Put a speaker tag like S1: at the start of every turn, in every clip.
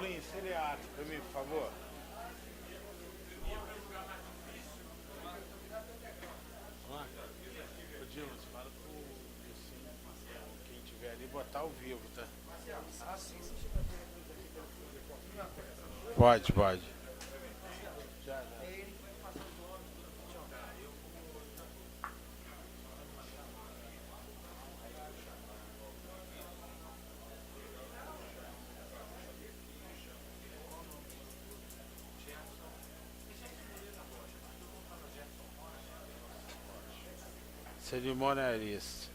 S1: Paulinho, seria ato para mim, por favor. Ô Dimas, fala pro quem tiver ali botar ao vivo, tá? Pode. Já. Cerimonialista.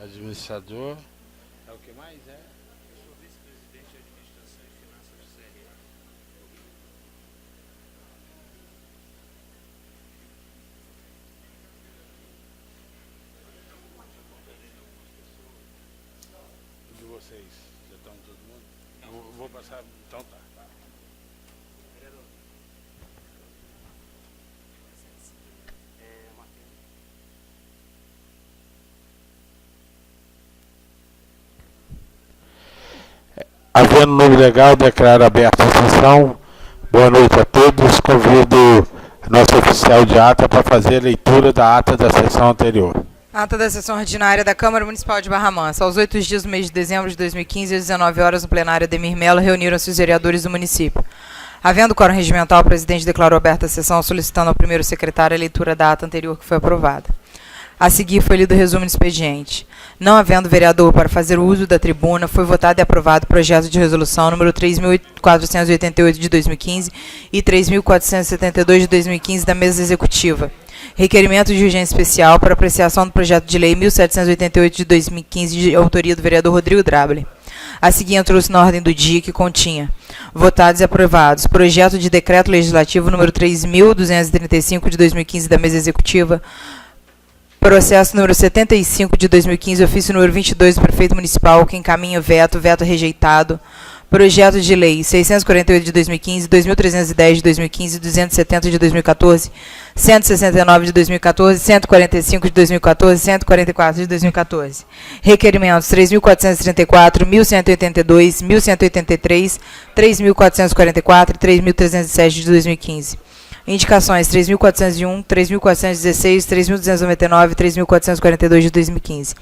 S1: Administrador. É o que mais é? Eu sou vice-presidente de administração e finanças do CRA. De vocês, já estão todo mundo? Não. Vou passar, então tá. Vereador. Havendo número legal, declaro aberta a sessão. Boa noite a todos. Convido nosso oficial de ata para fazer a leitura da ata da sessão anterior.
S2: Ata da sessão ordinária da Câmara Municipal de Barra Mansa. Aos 8 dias do mês de dezembro de 2015, às 19 horas, no plenário Ademir Melo, reuniram-se os vereadores do município. Havendo quórum regimental, o presidente declarou aberta a sessão, solicitando ao primeiro secretário a leitura da ata anterior que foi aprovada. A seguir foi lido o resumo do expediente. Não havendo vereador para fazer o uso da tribuna, foi votado e aprovado o projeto de resolução número 3.488 de 2015 e 3.472 de 2015 da mesa executiva. Requerimento de urgência especial para apreciação do projeto de lei 1.788 de 2015, de autoria do vereador Rodrigo Drabler. A seguir entrou-se na ordem do dia que continha: votados e aprovados projeto de decreto legislativo número 3.235 de 2015 da mesa executiva, processo número 75 de 2015, ofício número 22 do prefeito municipal, que encaminha veto rejeitado. Projeto de lei 648 de 2015, 2.310 de 2015, 270 de 2014, 169 de 2014, 145 de 2014, 144 de 2014. Requerimentos 3.434, 1.182, 1.183, 3.444 e 3.307 de 2015. Indicações 3.401, 3.416, 3.299 e 3.442 de 2015.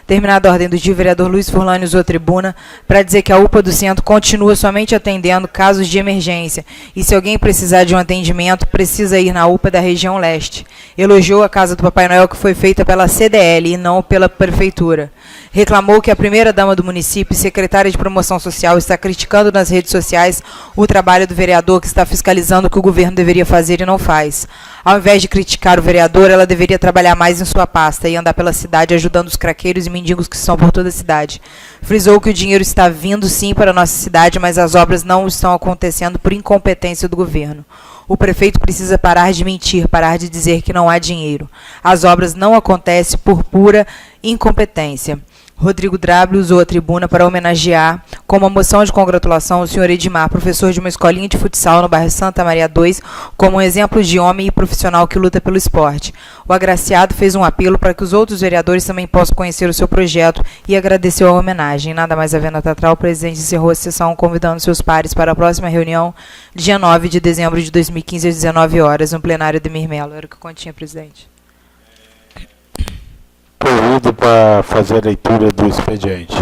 S2: Terminada a ordem do dia, o vereador Luiz Furlani usou a tribuna para dizer que a UPA do centro continua somente atendendo casos de emergência e, se alguém precisar de um atendimento, precisa ir na UPA da região leste. Elogiou a Casa do Papai Noel, que foi feita pela CDL e não pela Prefeitura. Reclamou que a primeira-dama do município e secretária de Promoção Social está criticando nas redes sociais o trabalho do vereador, que está fiscalizando o que o governo deveria fazer e não faz. Ao invés de criticar o vereador, ela deveria trabalhar mais em sua pasta e andar pela cidade ajudando os craqueiros e mendigos que estão por toda a cidade. Frisou que o dinheiro está vindo sim para a nossa cidade, mas as obras não estão acontecendo por incompetência do governo. O prefeito precisa parar de mentir, parar de dizer que não há dinheiro. As obras não acontecem por pura incompetência. Rodrigo Drabler usou a tribuna para homenagear, com uma moção de congratulação, o senhor Edmar, professor de uma escolinha de futsal no bairro Santa Maria II, como um exemplo de homem e profissional que luta pelo esporte. O agraciado fez um apelo para que os outros vereadores também possam conhecer o seu projeto e agradeceu a homenagem. Nada mais havendo a tratar, o presidente encerrou a sessão convidando seus pares para a próxima reunião, dia 9 de dezembro de 2015, às 19 horas, no plenário Ademir Melo. Era o que continha, presidente.
S1: Convido para fazer a leitura do expediente.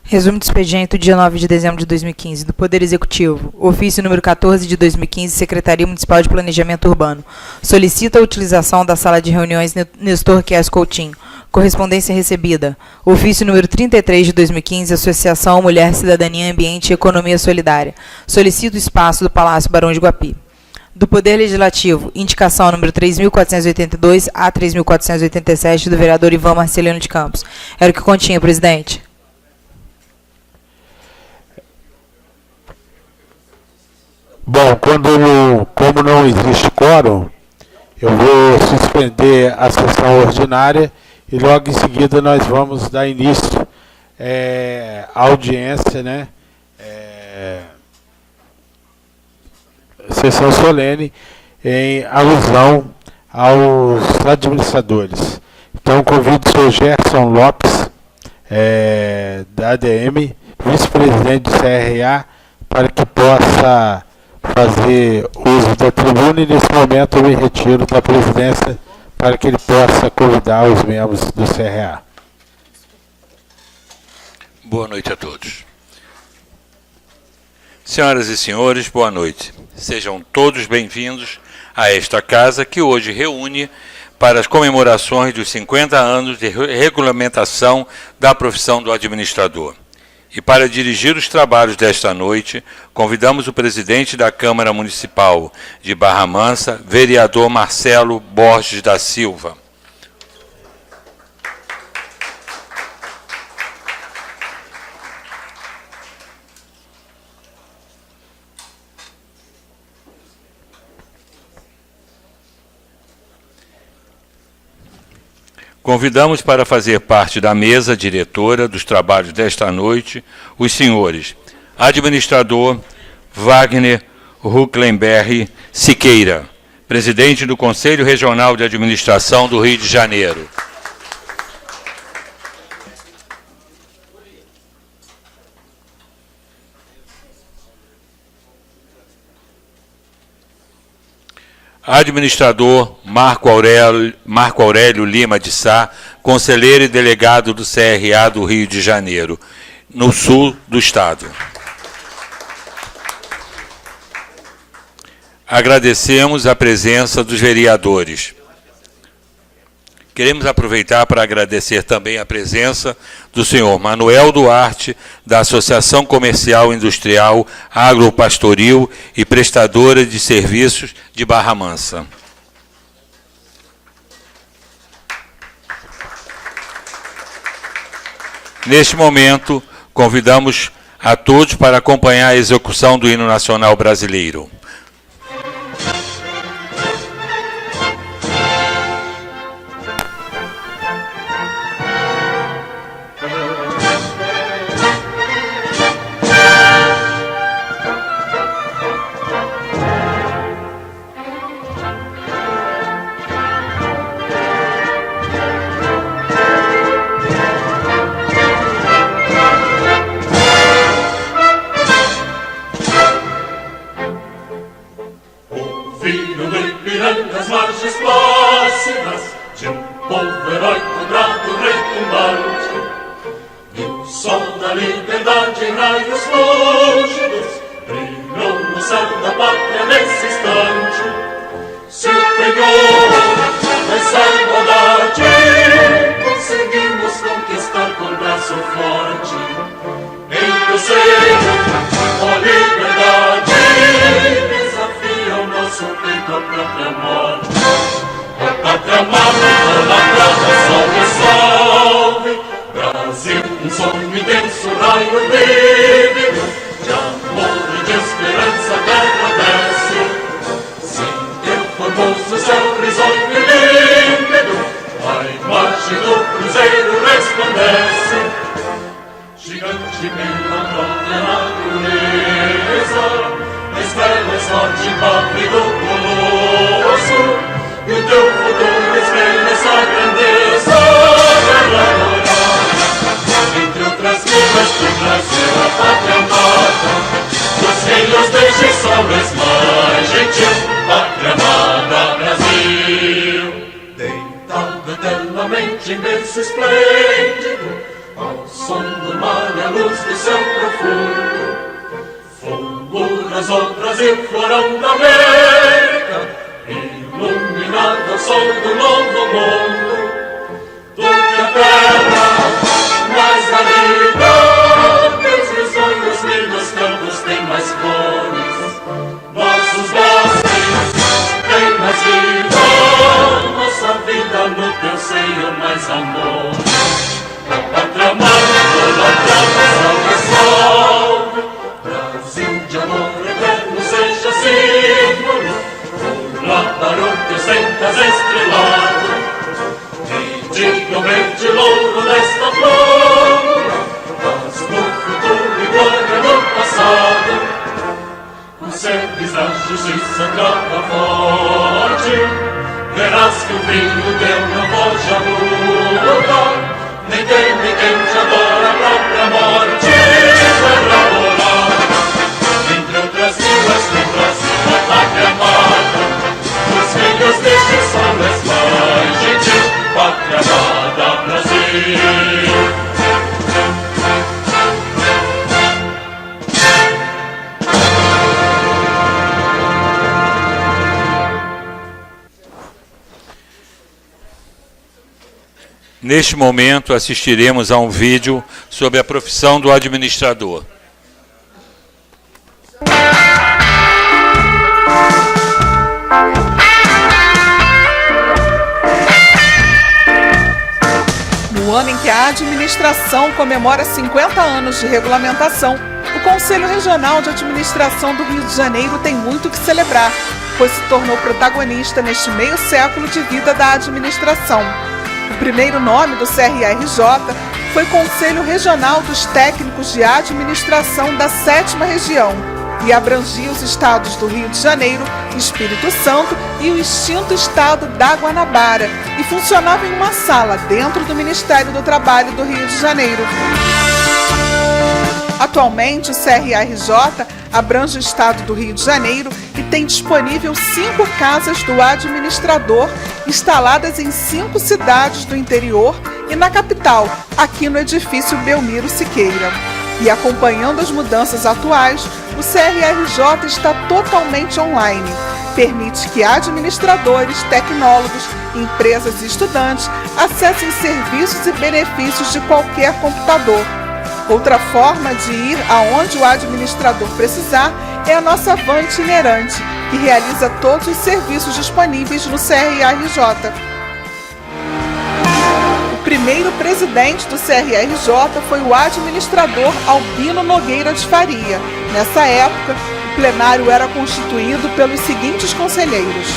S2: Resumo do expediente do dia 9 de dezembro de 2015, do Poder Executivo. Ofício número 14 de 2015, Secretaria Municipal de Planejamento Urbano. Solicita a utilização da sala de reuniões Nestor Quies Coutinho. Correspondência recebida. Ofício número 33 de 2015, Associação Mulher, Cidadania, Ambiente e Economia Solidária. Solicita o espaço do Palácio Barão de Guapi. Do Poder Legislativo, indicação número 3.482 a 3.487 do vereador Ivan Marcelino de Campos. Era o que continha, presidente.
S1: Bom, como não existe quórum, eu vou suspender a sessão ordinária e logo em seguida nós vamos dar início à audiência, né? Sessão solene em alusão aos administradores. Então, convido o senhor Gerson Lopes, da ADM, vice-presidente do CRA, para que possa fazer uso da tribuna, e nesse momento eu me retiro da presidência para que ele possa convidar os membros do CRA.
S3: Boa noite a todos. Senhoras e senhores, boa noite. Sejam todos bem-vindos a esta casa que hoje reúne para as comemorações dos 50 anos de regulamentação da profissão do administrador. E para dirigir os trabalhos desta noite, convidamos o presidente da Câmara Municipal de Barra Mansa, vereador Marcelo Borges da Silva. Convidamos para fazer parte da mesa diretora dos trabalhos desta noite os senhores administrador Wagner Hucklenberg Siqueira, presidente do Conselho Regional de Administração do Rio de Janeiro. Administrador Marco Aurélio Lima de Sá, conselheiro e delegado do CRA do Rio de Janeiro, no sul do estado. Agradecemos a presença dos vereadores. Queremos aproveitar para agradecer também a presença do senhor Manuel Duarte, da Associação Comercial Industrial Agropastoril e Prestadora de Serviços de Barra Mansa. Neste momento, convidamos a todos para acompanhar a execução do Hino Nacional Brasileiro.
S4: verás que o fim do teu namoro já muda, nem quem te adora a própria morte verá morar. Entre outras vilas do Brasil, a pátria amada, os filhos deste sol és mais gentil, pátria amada Brasil.
S3: Neste momento, assistiremos a um vídeo sobre a profissão do administrador.
S5: No ano em que a administração comemora 50 anos de regulamentação, o Conselho Regional de Administração do Rio de Janeiro tem muito que celebrar, pois se tornou protagonista neste meio século de vida da administração. O primeiro nome do CRRJ foi Conselho Regional dos Técnicos de Administração da 7ª Região e abrangia os estados do Rio de Janeiro, Espírito Santo e o extinto estado da Guanabara e funcionava em uma sala dentro do Ministério do Trabalho do Rio de Janeiro. Atualmente, o CRRJ abrange o estado do Rio de Janeiro e tem disponível 5 casas do administrador instaladas em 5 cidades do interior e na capital, aqui no edifício Belmiro Siqueira. E acompanhando as mudanças atuais, o CRRJ está totalmente online. Permite que administradores, tecnólogos, empresas e estudantes acessem serviços e benefícios de qualquer computador. Outra forma de ir aonde o administrador precisar é a nossa van itinerante, que realiza todos os serviços disponíveis no CRRJ. O primeiro presidente do CRRJ foi o administrador Albino Nogueira de Faria. Nessa época, o plenário era constituído pelos seguintes conselheiros: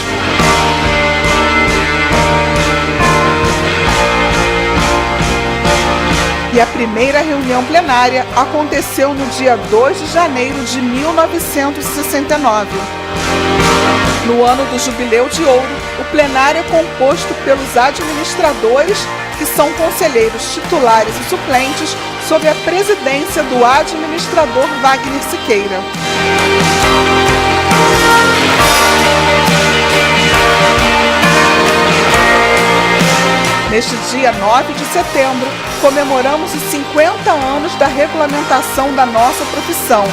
S5: e a primeira reunião plenária aconteceu no dia 2 de janeiro de 1969. No ano do Jubileu de Ouro, o plenário é composto pelos administradores, que são conselheiros titulares e suplentes, sob a presidência do administrador Wagner Siqueira. Neste dia 9 de setembro, comemoramos os 50 anos da regulamentação da nossa profissão.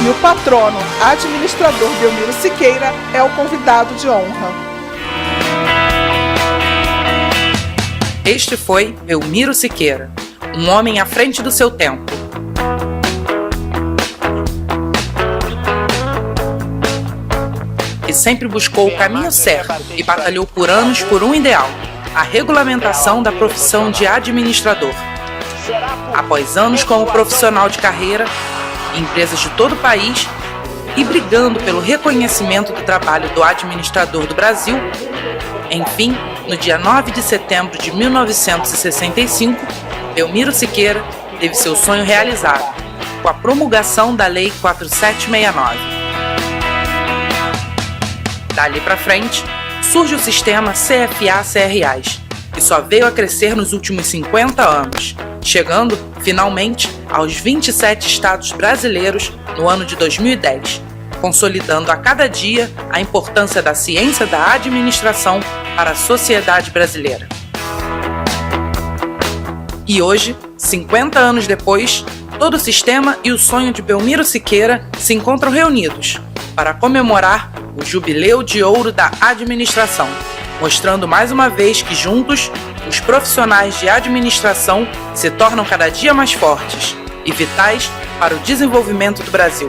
S5: E o patrono, administrador Belmiro Siqueira, é o convidado de honra.
S6: Este foi Belmiro Siqueira, um homem à frente do seu tempo. Que sempre buscou o caminho certo e batalhou por anos por um ideal: a regulamentação da profissão de administrador. Após anos como profissional de carreira em empresas de todo o país e brigando pelo reconhecimento do trabalho do administrador do Brasil, enfim, no dia 9 de setembro de 1965, Belmiro Siqueira teve seu sonho realizado, com a promulgação da Lei 4769. Dali para frente, surge o sistema CFA-CRAs, que só veio a crescer nos últimos 50 anos, chegando, finalmente, aos 27 estados brasileiros no ano de 2010, consolidando a cada dia a importância da ciência da administração para a sociedade brasileira. E hoje, 50 anos depois, todo o sistema e o sonho de Belmiro Siqueira se encontram reunidos para comemorar o Jubileu de Ouro da Administração, mostrando mais uma vez que juntos, os profissionais de administração se tornam cada dia mais fortes e vitais para o desenvolvimento do Brasil.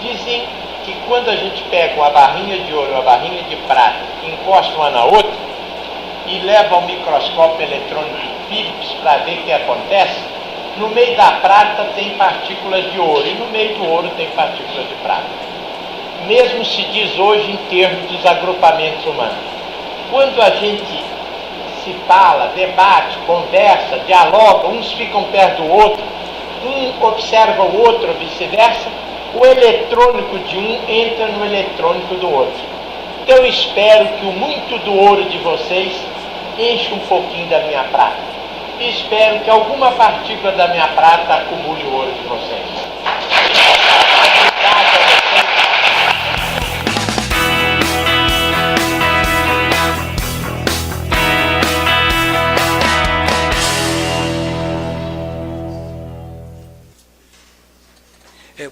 S7: Dizem que quando a gente pega uma barrinha de ouro e uma barrinha de prata, encosta uma na outra e leva ao microscópio eletrônico Philips para ver o que acontece, no meio da prata tem partículas de ouro e no meio do ouro tem partículas de prata. Mesmo se diz hoje em termos dos agrupamentos humanos. Quando a gente se fala, debate, conversa, dialoga, uns ficam perto do outro, um observa o outro ou vice-versa, o eletrônico de um entra no eletrônico do outro. Então eu espero que o muito do ouro de vocês encha um pouquinho da minha prata. E espero que alguma partícula da minha prata acumule o ouro de vocês. Obrigado a vocês.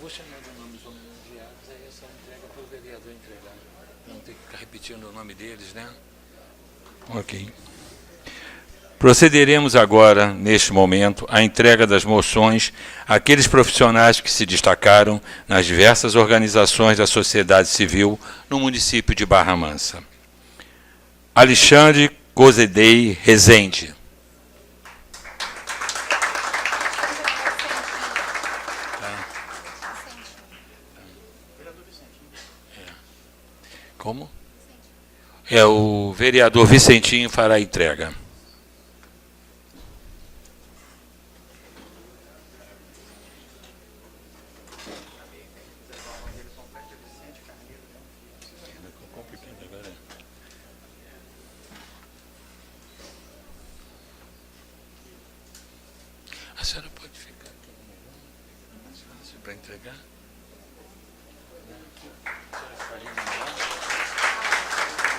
S3: Vou chamar o nome dos homenageados, aí essa entrega para o vereador entregar. Não tem que ficar repetindo o nome deles, né? Ok. Procederemos agora, neste momento, à entrega das moções àqueles profissionais que se destacaram nas diversas organizações da sociedade civil no município de Barra Mansa. Alexandre Cozedei Rezende. Como? O vereador Vicentinho fará a entrega. A senhora pode ficar aqui mais fácil para entregar?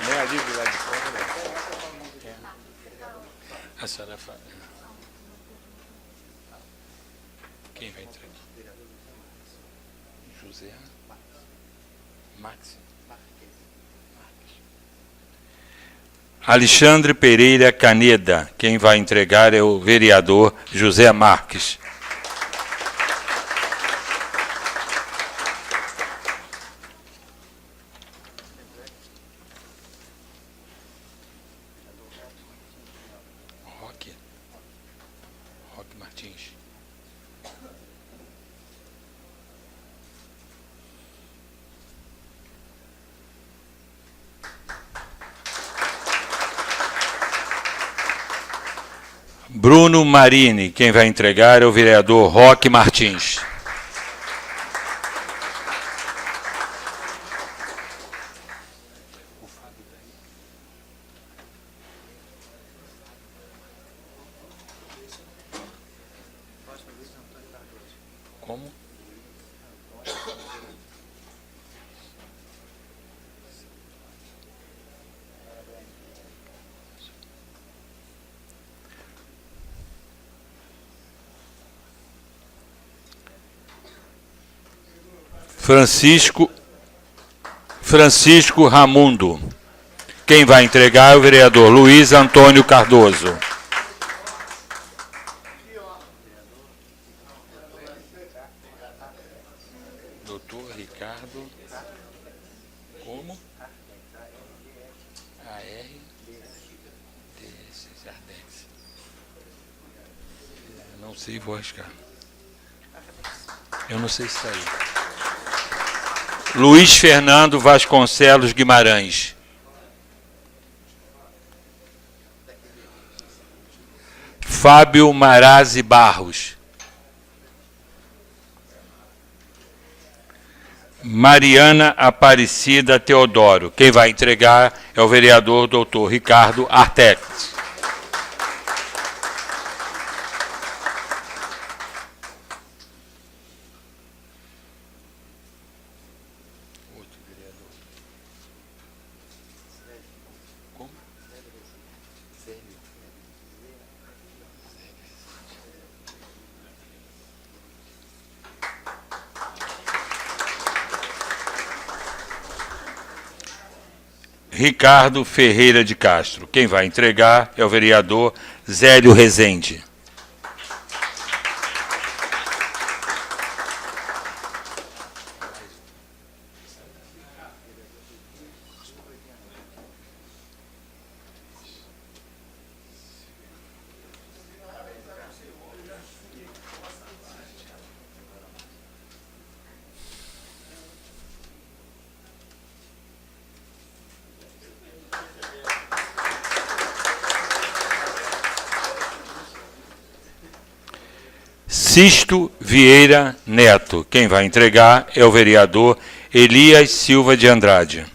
S3: Nem ali do lado de fora, né? A senhora fala. Quem vai entregar? José Max. Alexandre Pereira Caneda. Quem vai entregar é o vereador José Marques. Roque Martins. Bruno Marini, quem vai entregar é o vereador Roque Martins. Como? Francisco Ramundo. Quem vai entregar é o vereador Luiz Antônio Cardoso. Doutor Ricardo. Como? A-R-D-S Jardex. Não sei, vou arriscar. Eu não sei se saiu. Luiz Fernando Vasconcelos Guimarães. Fábio Marazzi Barros. Mariana Aparecida Teodoro. Quem vai entregar é o vereador doutor Ricardo Artex. Ricardo Ferreira de Castro. Quem vai entregar é o vereador Zélio Rezende. Sisto Vieira Neto. Quem vai entregar é o vereador Elias Silva de Andrade.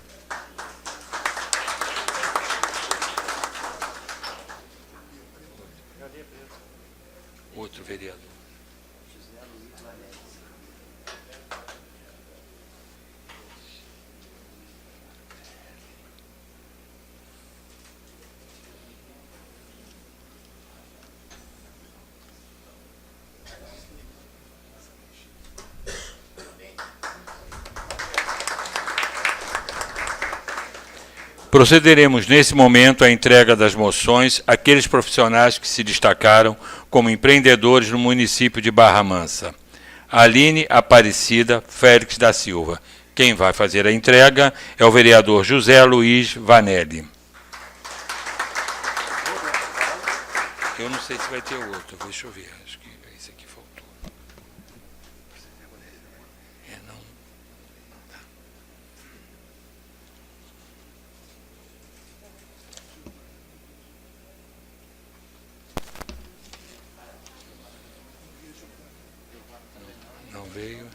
S3: Procederemos, nesse momento, à entrega das moções àqueles profissionais que se destacaram como empreendedores no município de Barra Mansa. Aline Aparecida Félix da Silva. Quem vai fazer a entrega é o vereador José Luiz Vanelli. Eu não sei se vai ter outro, deixa eu ver. Acho que esse aqui faltou. Não. Tá. Não veio.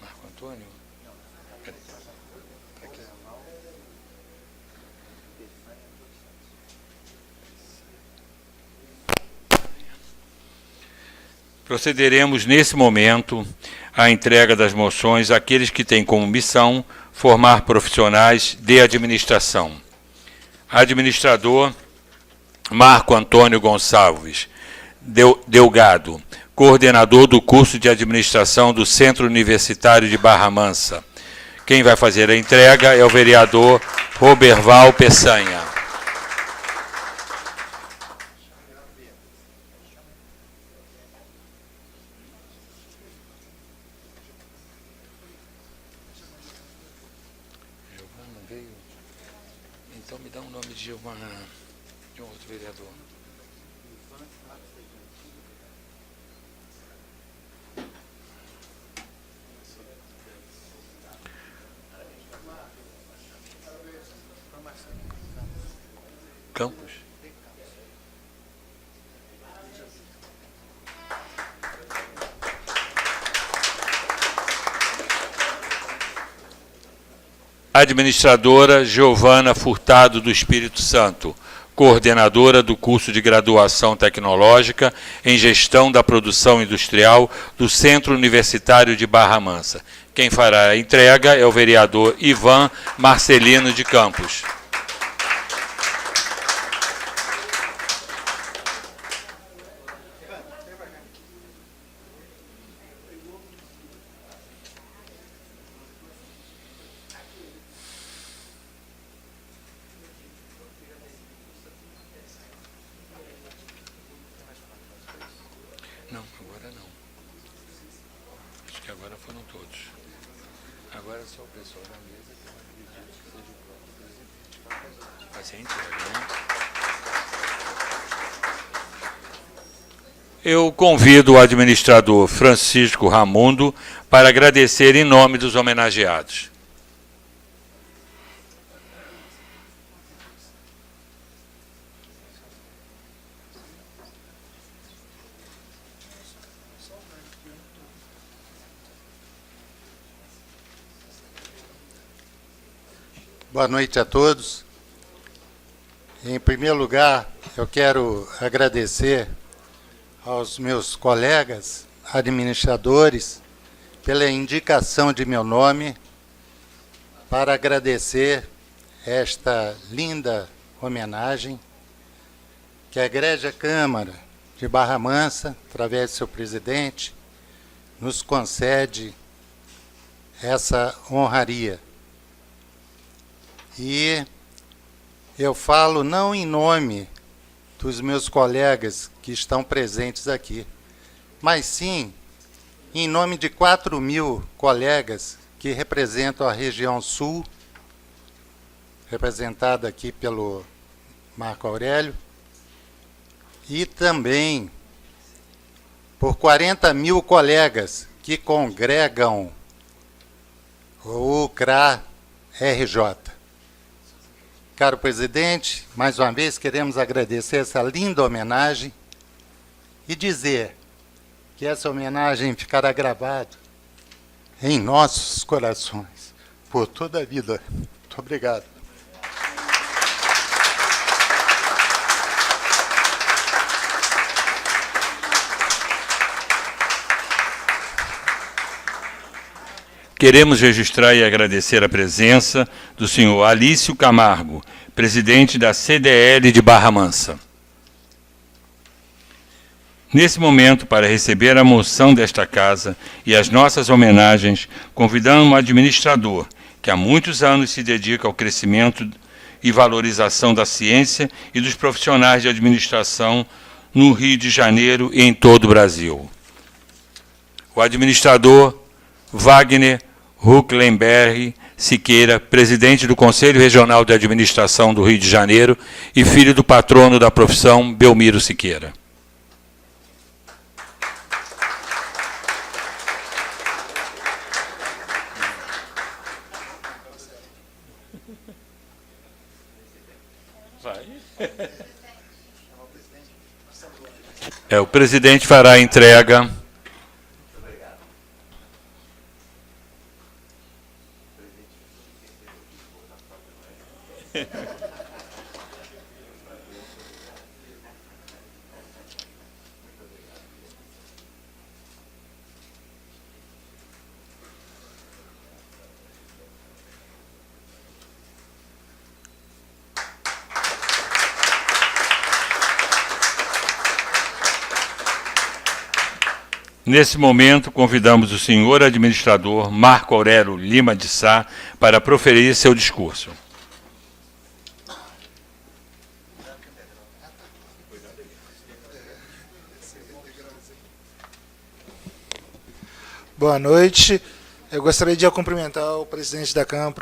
S3: Marco Antônio? Peraí. Pra quê? Procederemos, nesse momento, à entrega das moções àqueles que têm como missão formar profissionais de administração. Administrador Marco Antônio Gonçalves Delgado, coordenador do curso de administração do Centro Universitário de Barra Mansa. Quem vai fazer a entrega é o vereador Roberval Peçanha. Então me dá o nome de um outro vereador. Campos. Administradora Giovana Furtado do Espírito Santo, coordenadora do curso de graduação tecnológica em gestão da produção industrial do Centro Universitário de Barra Mansa. Quem fará a entrega é o vereador Ivan Marcelino de Campos. Não, agora não. Acho que agora foram todos. Agora é só o pessoal da mesa que eu acredito que seja o próprio presidente. Vai ser a entrega, né? Eu convido o administrador Francisco Ramundo para agradecer em nome dos homenageados.
S8: Boa noite a todos. Em primeiro lugar, eu quero agradecer aos meus colegas administradores pela indicação de meu nome para agradecer esta linda homenagem que a Egrégia Câmara de Barra Mansa, através de seu presidente, nos concede essa honraria. E eu falo não em nome dos meus colegas que estão presentes aqui, mas sim em nome de 4.000 colegas que representam a região sul, representada aqui pelo Marco Aurélio, e também por 40.000 colegas que congregam o CRA-RJ. Caro presidente, mais uma vez queremos agradecer essa linda homenagem e dizer que essa homenagem ficará gravada em nossos corações por toda a vida. Muito obrigado.
S3: Queremos registrar e agradecer a presença do senhor Alício Camargo, presidente da CDL de Barra Mansa. Nesse momento, para receber a moção desta casa e as nossas homenagens, convidamos o administrador que há muitos anos se dedica ao crescimento e valorização da ciência e dos profissionais de administração no Rio de Janeiro e em todo o Brasil. O administrador Wagner Hucklenberg Siqueira, presidente do Conselho Regional de Administração do Rio de Janeiro e filho do patrono da profissão, Belmiro Siqueira. O presidente fará a entrega. Nesse momento, convidamos o senhor administrador Marco Aurélio Lima de Sá para proferir seu discurso.
S9: Boa noite. Eu gostaria de cumprimentar o presidente da Câmara,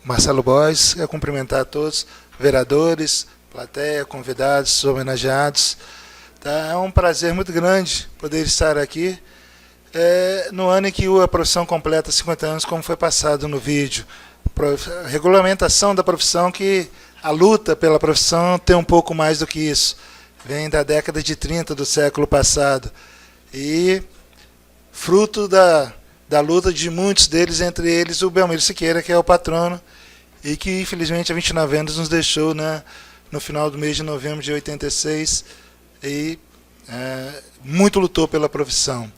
S9: Marcelo Bois, cumprimentar a todos, vereadores, plateia, convidados, homenageados. É um prazer muito grande poder estar aqui no ano em que a profissão completa 50 anos, como foi passado no vídeo. A regulamentação da profissão, que a luta pela profissão tem um pouco mais do que isso. Vem da década de 30 do século passado. E fruto da luta de muitos deles, entre eles o Belmiro Siqueira, que é o patrono, e que infelizmente há 29 anos nos deixou no final do mês de novembro de 86, e muito lutou pela profissão.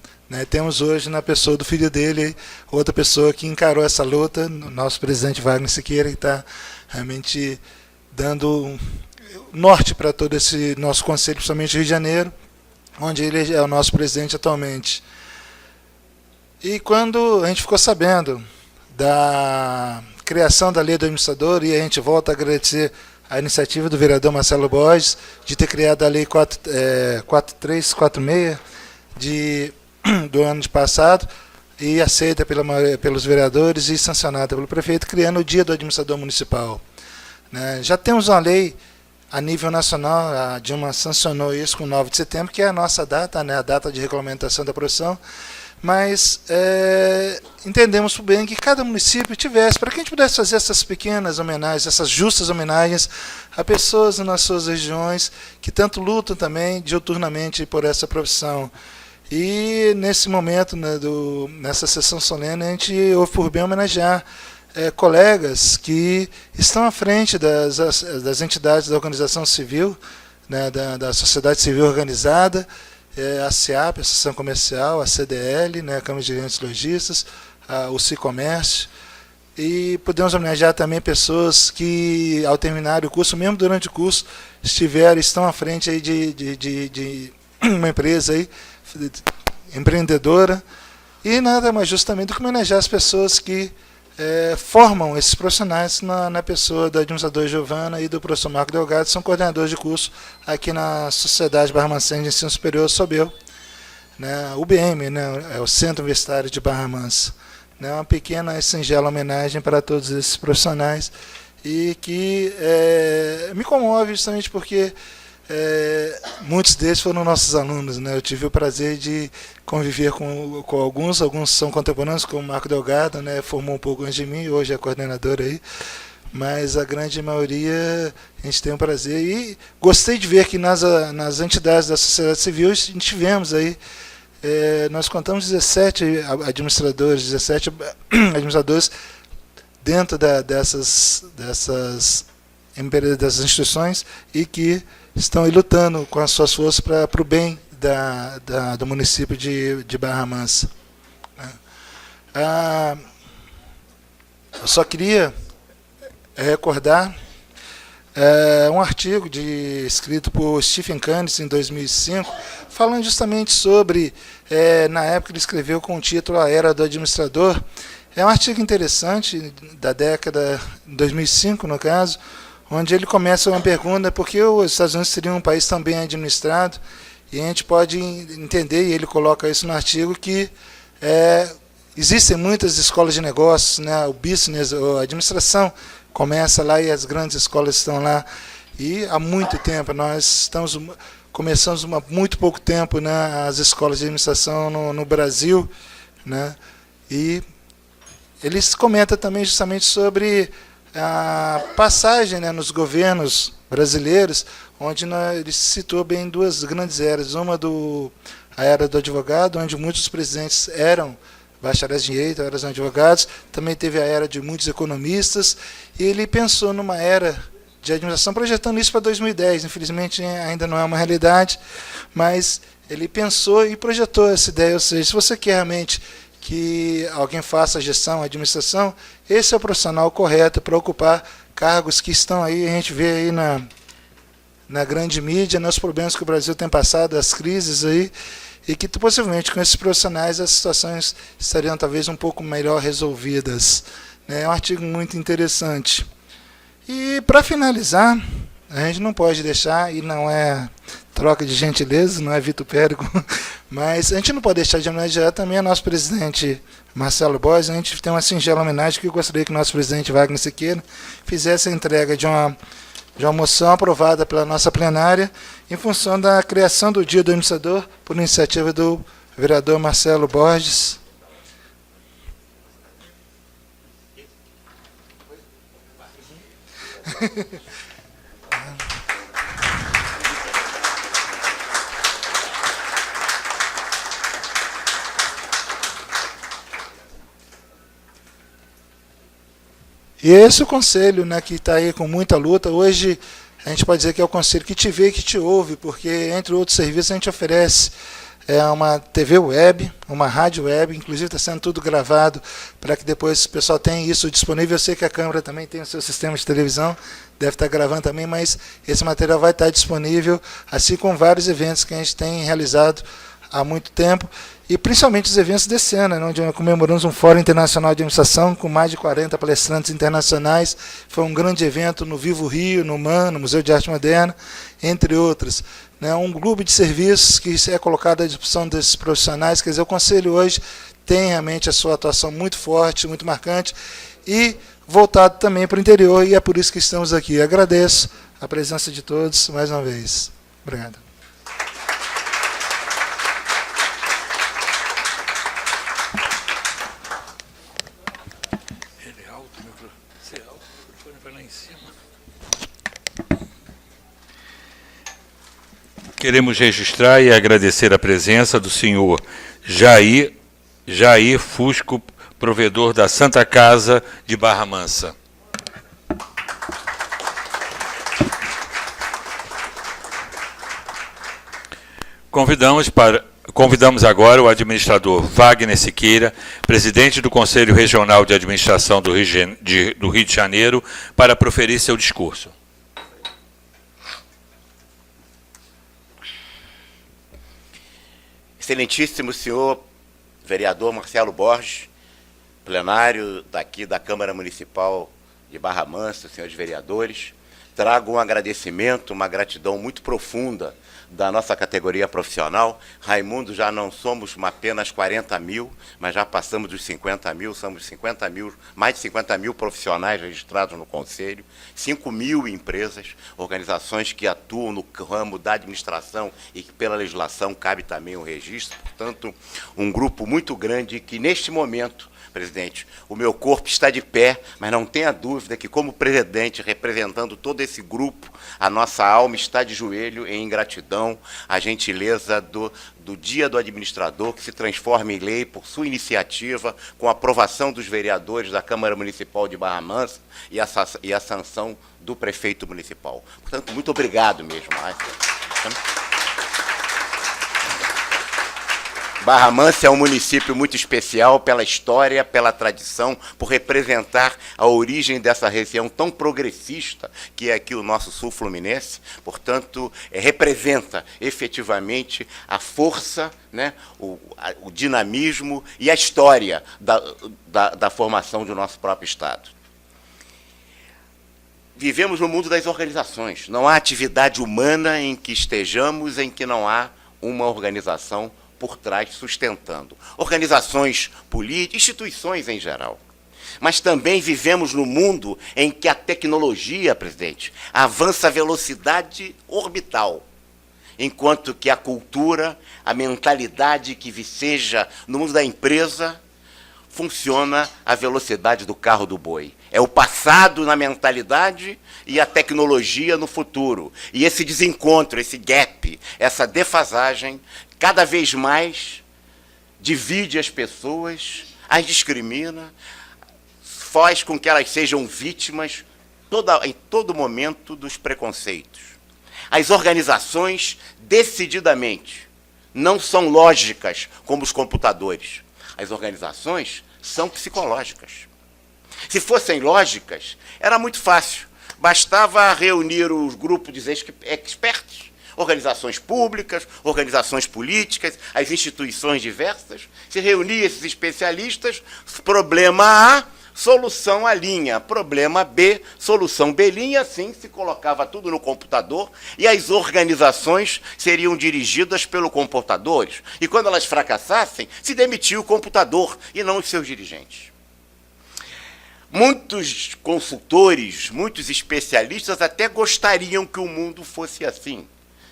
S9: Temos hoje na pessoa do filho dele outra pessoa que encarou essa luta, o nosso presidente Wagner Siqueira, que está realmente dando norte para todo esse nosso conselho, principalmente Rio de Janeiro, onde ele é o nosso presidente atualmente. E quando a gente ficou sabendo da criação da lei do administrador, e a gente volta a agradecer a iniciativa do vereador Marcelo Bois de ter criado a lei 4346 do ano passado, e aceita pelos vereadores e sancionada pelo prefeito, criando o Dia do Administrador Municipal. Já temos uma lei a nível nacional, a Dilma sancionou isso com 9 de setembro, que é a nossa data, a data de regulamentação da profissão, mas entendemos bem que cada município tivesse, para que a gente pudesse fazer essas pequenas homenagens, essas justas homenagens a pessoas nas suas regiões que tanto lutam também diuturnamente por essa profissão. E nesse momento, nessa sessão solene, a gente houve por bem homenagear colegas que estão à frente das entidades da organização civil, da sociedade civil organizada, a CIAP, a Associação Comercial, a CDL, a Câmara de Gerentes Lojistas, o Cicomércio, e podemos homenagear também pessoas que, ao terminar o curso, mesmo durante o curso, estão à frente aí de uma empresa aí, empreendedora, e nada mais justamente do que homenagear as pessoas que formam esses profissionais na pessoa da administradora Giovana e do professor Marco Delgado, são coordenadores de curso aqui na Sociedade Barra Mansa de Ensino Superior, SOBEL, UBM, é o Centro Universitário de Barra Mansa. Uma pequena e singela homenagem para todos esses profissionais, e que me comove justamente porque muitos deles foram nossos alunos. Eu tive o prazer de conviver com alguns são contemporâneos, como o Marco Delgado, formou um pouco antes de mim, hoje é coordenador aí, mas a grande maioria a gente tem um prazer, e gostei de ver que nas entidades da sociedade civil a gente tivemos aí, nós contamos 17 administradores dentro dessas instituições, e que estão aí lutando com as suas forças para o bem do município de Barra Mansa. Eu só queria recordar um artigo escrito por Stephen Candice em 2005, falando justamente sobre, na época ele escreveu com o título A Era do Administrador, É um artigo interessante, da década de 2005, no caso, onde ele começa uma pergunta, por que os Estados Unidos seriam um país tão bem administrado? E a gente pode entender, e ele coloca isso no artigo, que existem muitas escolas de negócios, né? O business, a administração começa lá e as grandes escolas estão lá. E há muito tempo, nós começamos há muito pouco tempo, né, as escolas de administração no Brasil, né? E eles comentam também justamente sobre a passagem, né, nos governos brasileiros, onde ele citou bem duas grandes eras. Uma a era do advogado, onde muitos presidentes eram bacharéis de direito, eram advogados. Também teve a era de muitos economistas. E ele pensou numa era de administração, projetando isso para 2010. Infelizmente ainda não é uma realidade, mas ele pensou e projetou essa ideia. Ou seja, se você quer realmente que alguém faça a gestão, a administração, esse é o profissional correto para ocupar cargos que estão aí, a gente vê aí na grande mídia, nos problemas que o Brasil tem passado, as crises aí, e que possivelmente com esses profissionais as situações estariam talvez um pouco melhor resolvidas. É um artigo muito interessante. E para finalizar, a gente não pode deixar, e não é troca de gentileza, não é vitupério, mas a gente não pode deixar de homenagear também a nosso presidente Marcelo Borges. A gente tem uma singela homenagem que eu gostaria que o nosso presidente Wagner Siqueira fizesse a entrega de uma moção aprovada pela nossa plenária em função da criação do Dia do Administrador por iniciativa do vereador Marcelo Borges. E esse é o conselho, né, que está aí com muita luta. Hoje a gente pode dizer que é o conselho que te vê e que te ouve, porque entre outros serviços a gente oferece uma TV web, uma rádio web, inclusive está sendo tudo gravado para que depois o pessoal tenha isso disponível. Eu sei que a Câmara também tem o seu sistema de televisão, deve estar gravando também, mas esse material vai estar disponível, assim como vários eventos que a gente tem realizado há muito tempo, e principalmente os eventos desse ano, né, onde comemoramos um Fórum Internacional de Administração com mais de 40 palestrantes internacionais. Foi um grande evento no Vivo Rio, no MAN, no Museu de Arte Moderna, entre outros. Né, um grupo de serviços que é colocado à disposição desses profissionais. Quer dizer, o Conselho hoje tem realmente a sua atuação muito forte, muito marcante, e voltado também para o interior, e é por isso que estamos aqui. Agradeço a presença de todos mais uma vez. Obrigado.
S3: Queremos registrar e agradecer a presença do senhor Jair Fusco, provedor da Santa Casa de Barra Mansa. Convidamos agora o administrador Wagner Siqueira, presidente do Conselho Regional de Administração do Rio de Janeiro, para proferir seu discurso.
S10: Excelentíssimo senhor vereador Marcelo Borges, plenário daqui da Câmara Municipal de Barra Mansa, senhores vereadores, trago um agradecimento, uma gratidão muito profunda da nossa categoria profissional. Raimundo, já não somos apenas 40 mil, mas já passamos dos 50 mil, somos 50 mil, mais de 50 mil profissionais registrados no Conselho, 5 mil empresas, organizações que atuam no ramo da administração e que pela legislação cabe também o registro. Portanto, um grupo muito grande que neste momento, presidente, o meu corpo está de pé, mas não tenha dúvida que, como presidente, representando todo esse grupo, a nossa alma está de joelho em gratidão à gentileza do Dia do Administrador, que se transforma em lei por sua iniciativa, com a aprovação dos vereadores da Câmara Municipal de Barra Mansa e a sanção do prefeito municipal. Portanto, muito obrigado mesmo. Barra Mansa é um município muito especial pela história, pela tradição, por representar a origem dessa região tão progressista que é aqui o nosso sul fluminense. Portanto, representa efetivamente a força, né, o dinamismo e a história da formação do nosso próprio Estado. Vivemos no mundo das organizações. Não há atividade humana em que estejamos em que não há uma organização por trás sustentando. Organizações políticas, instituições em geral. Mas também vivemos no mundo em que a tecnologia, presidente, avança a velocidade orbital, enquanto que a cultura, a mentalidade que viceja no mundo da empresa, funciona à velocidade do carro do boi. É o passado na mentalidade e a tecnologia no futuro. E esse desencontro, esse gap, essa defasagem, cada vez mais divide as pessoas, as discrimina, faz com que elas sejam vítimas em todo momento dos preconceitos. As organizações, decididamente, não são lógicas como os computadores. As organizações são psicológicas. Se fossem lógicas, era muito fácil. Bastava reunir os grupos de expertos, organizações públicas, organizações políticas, as instituições diversas, se reunir esses especialistas, problema A, solução A linha, problema B, solução B linha, assim se colocava tudo no computador e as organizações seriam dirigidas pelos computadores. E quando elas fracassassem, se demitia o computador e não os seus dirigentes. Muitos consultores, muitos especialistas até gostariam que o mundo fosse assim,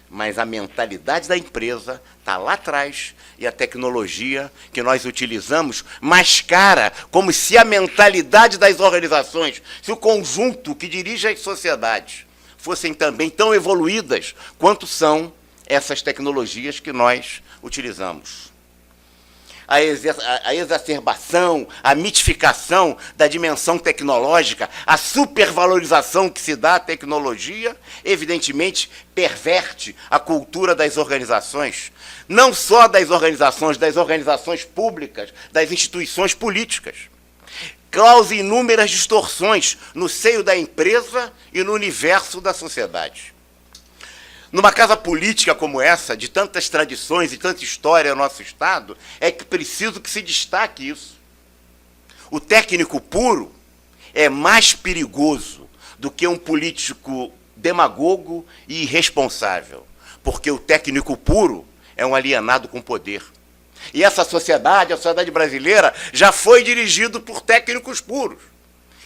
S10: mas a mentalidade da empresa está lá atrás e a tecnologia que nós utilizamos mascara, como se a mentalidade das organizações, se o conjunto que dirige as sociedades fossem também tão evoluídas quanto são essas tecnologias que nós utilizamos. A exacerbação, a mitificação da dimensão tecnológica, a supervalorização que se dá à tecnologia, evidentemente, perverte a cultura das organizações, não só das organizações públicas, das instituições políticas. Causa inúmeras distorções no seio da empresa e no universo da sociedade. Numa casa política como essa, de tantas tradições e tanta história no nosso Estado, é que preciso que se destaque isso. O técnico puro é mais perigoso do que um político demagogo e irresponsável, porque o técnico puro é um alienado com poder. E essa sociedade, a sociedade brasileira, já foi dirigida por técnicos puros.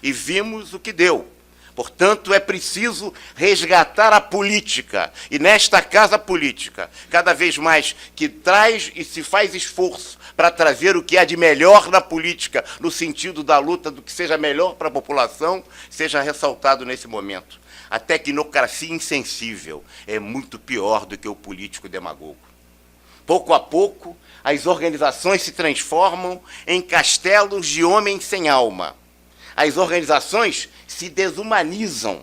S10: E vimos o que deu. Portanto, é preciso resgatar a política. E nesta casa política, cada vez mais que traz e se faz esforço para trazer o que há de melhor na política, no sentido da luta do que seja melhor para a população, seja ressaltado nesse momento. A tecnocracia insensível é muito pior do que o político demagogo. Pouco a pouco, as organizações se transformam em castelos de homens sem alma. As organizações se desumanizam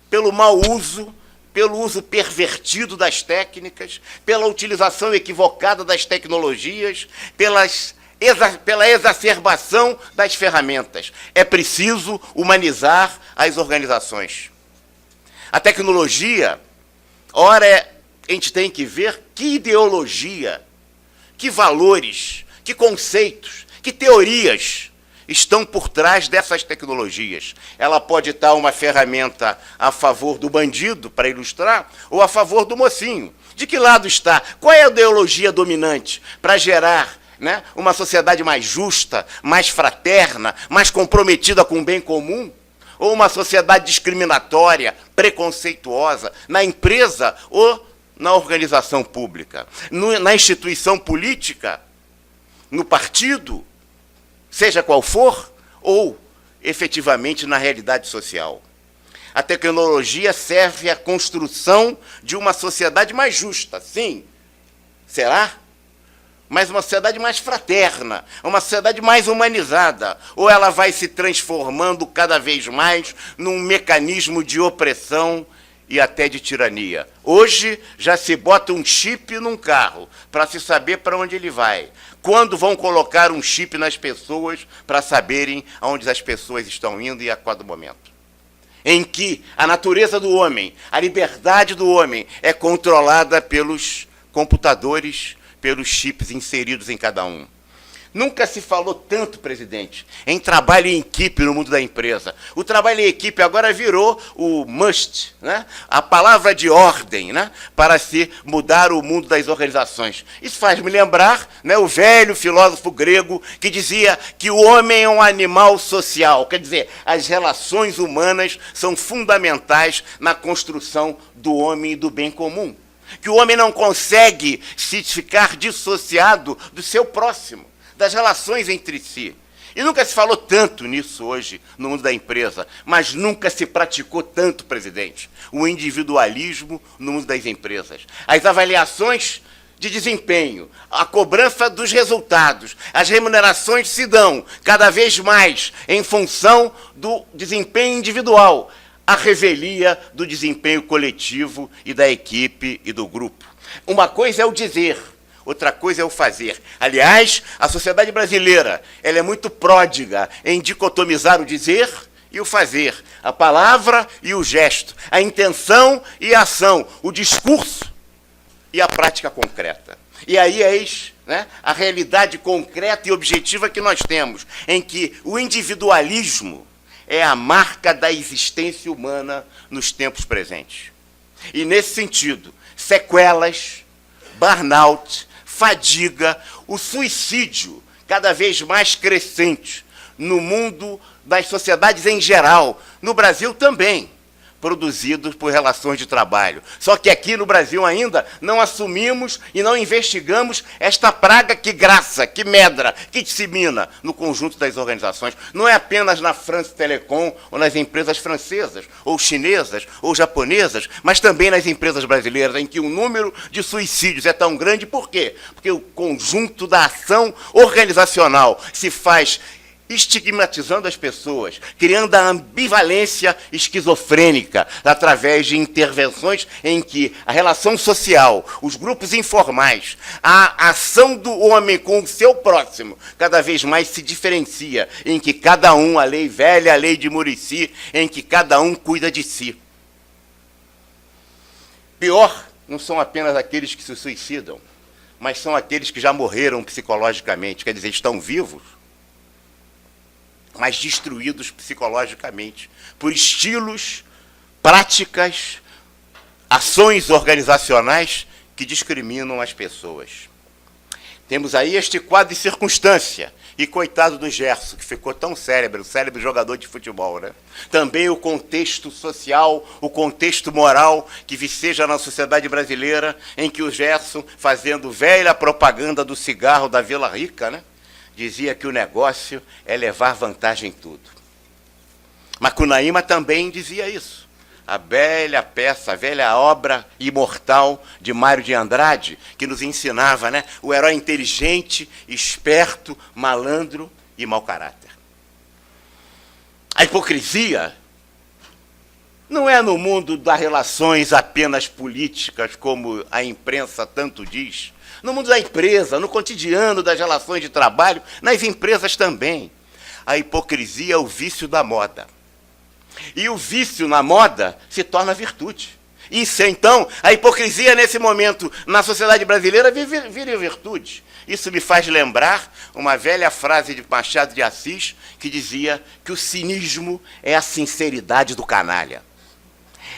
S10: pelo mau uso, pelo uso pervertido das técnicas, pela utilização equivocada das tecnologias, pela exacerbação das ferramentas. É preciso humanizar as organizações. A tecnologia, ora, a gente tem que ver que ideologia, que valores, que conceitos, que teorias estão por trás dessas tecnologias. Ela pode estar uma ferramenta a favor do bandido, para ilustrar, ou a favor do mocinho. De que lado está? Qual é a ideologia dominante para gerar, né, uma sociedade mais justa, mais fraterna, mais comprometida com o bem comum? Ou uma sociedade discriminatória, preconceituosa, na empresa ou na organização pública? Na instituição política, no partido, seja qual for, ou efetivamente na realidade social. A tecnologia serve à construção de uma sociedade mais justa, sim, será? Mas uma sociedade mais fraterna, uma sociedade mais humanizada, ou ela vai se transformando cada vez mais num mecanismo de opressão e até de tirania. Hoje já se bota um chip num carro para se saber para onde ele vai. Quando vão colocar um chip nas pessoas para saberem aonde as pessoas estão indo e a qual momento? Em que a natureza do homem, a liberdade do homem é controlada pelos computadores, pelos chips inseridos em cada um. Nunca se falou tanto, presidente, em trabalho em equipe no mundo da empresa. O trabalho em equipe agora virou o must, né? A palavra de ordem, né? Para se mudar o mundo das organizações. Isso faz me lembrar, né, o velho filósofo grego que dizia que o homem é um animal social. Quer dizer, as relações humanas são fundamentais na construção do homem e do bem comum. Que o homem não consegue se ficar dissociado do seu próximo, das relações entre si. E nunca se falou tanto nisso hoje no mundo da empresa, mas nunca se praticou tanto, presidente, o individualismo no mundo das empresas. As avaliações de desempenho, a cobrança dos resultados, as remunerações se dão cada vez mais em função do desempenho individual, a revelia do desempenho coletivo e da equipe e do grupo. Uma coisa é o dizer, outra coisa é o fazer. Aliás, a sociedade brasileira ela é muito pródiga em dicotomizar o dizer e o fazer, a palavra e o gesto, a intenção e a ação, o discurso e a prática concreta. E aí eis, né, a realidade concreta e objetiva que nós temos, em que o individualismo é a marca da existência humana nos tempos presentes. E, nesse sentido, sequelas, burnout, fadiga, o suicídio cada vez mais crescente no mundo das sociedades em geral, no Brasil também, produzidos por relações de trabalho. Só que aqui no Brasil ainda não assumimos e não investigamos esta praga que graça, que medra, que dissemina no conjunto das organizações. Não é apenas na France Telecom ou nas empresas francesas, ou chinesas, ou japonesas, mas também nas empresas brasileiras, em que o número de suicídios é tão grande. Por quê? Porque o conjunto da ação organizacional se faz estigmatizando as pessoas, criando a ambivalência esquizofrênica através de intervenções em que a relação social, os grupos informais, a ação do homem com o seu próximo cada vez mais se diferencia, em que cada um, a lei velha, a lei de Muricy, em que cada um cuida de si. Pior não são apenas aqueles que se suicidam, mas são aqueles que já morreram psicologicamente, quer dizer, estão vivos, mas destruídos psicologicamente por estilos, práticas, ações organizacionais que discriminam as pessoas. Temos aí este quadro de circunstância, e coitado do Gerson, que ficou tão cérebro jogador de futebol, né? Também o contexto social, o contexto moral que viceja na sociedade brasileira, em que o Gerson, fazendo velha propaganda do cigarro da Vila Rica, né, dizia que o negócio é levar vantagem em tudo. Macunaíma também dizia isso. A velha peça, a velha obra imortal de Mário de Andrade, que nos ensinava, né, o herói inteligente, esperto, malandro e mau caráter. A hipocrisia não é no mundo das relações apenas políticas, como a imprensa tanto diz. No mundo da empresa, no cotidiano das relações de trabalho, nas empresas também. A hipocrisia é o vício da moda. E o vício na moda se torna virtude. Isso, então, a hipocrisia nesse momento na sociedade brasileira vira virtude. Isso me faz lembrar uma velha frase de Machado de Assis que dizia que o cinismo é a sinceridade do canalha.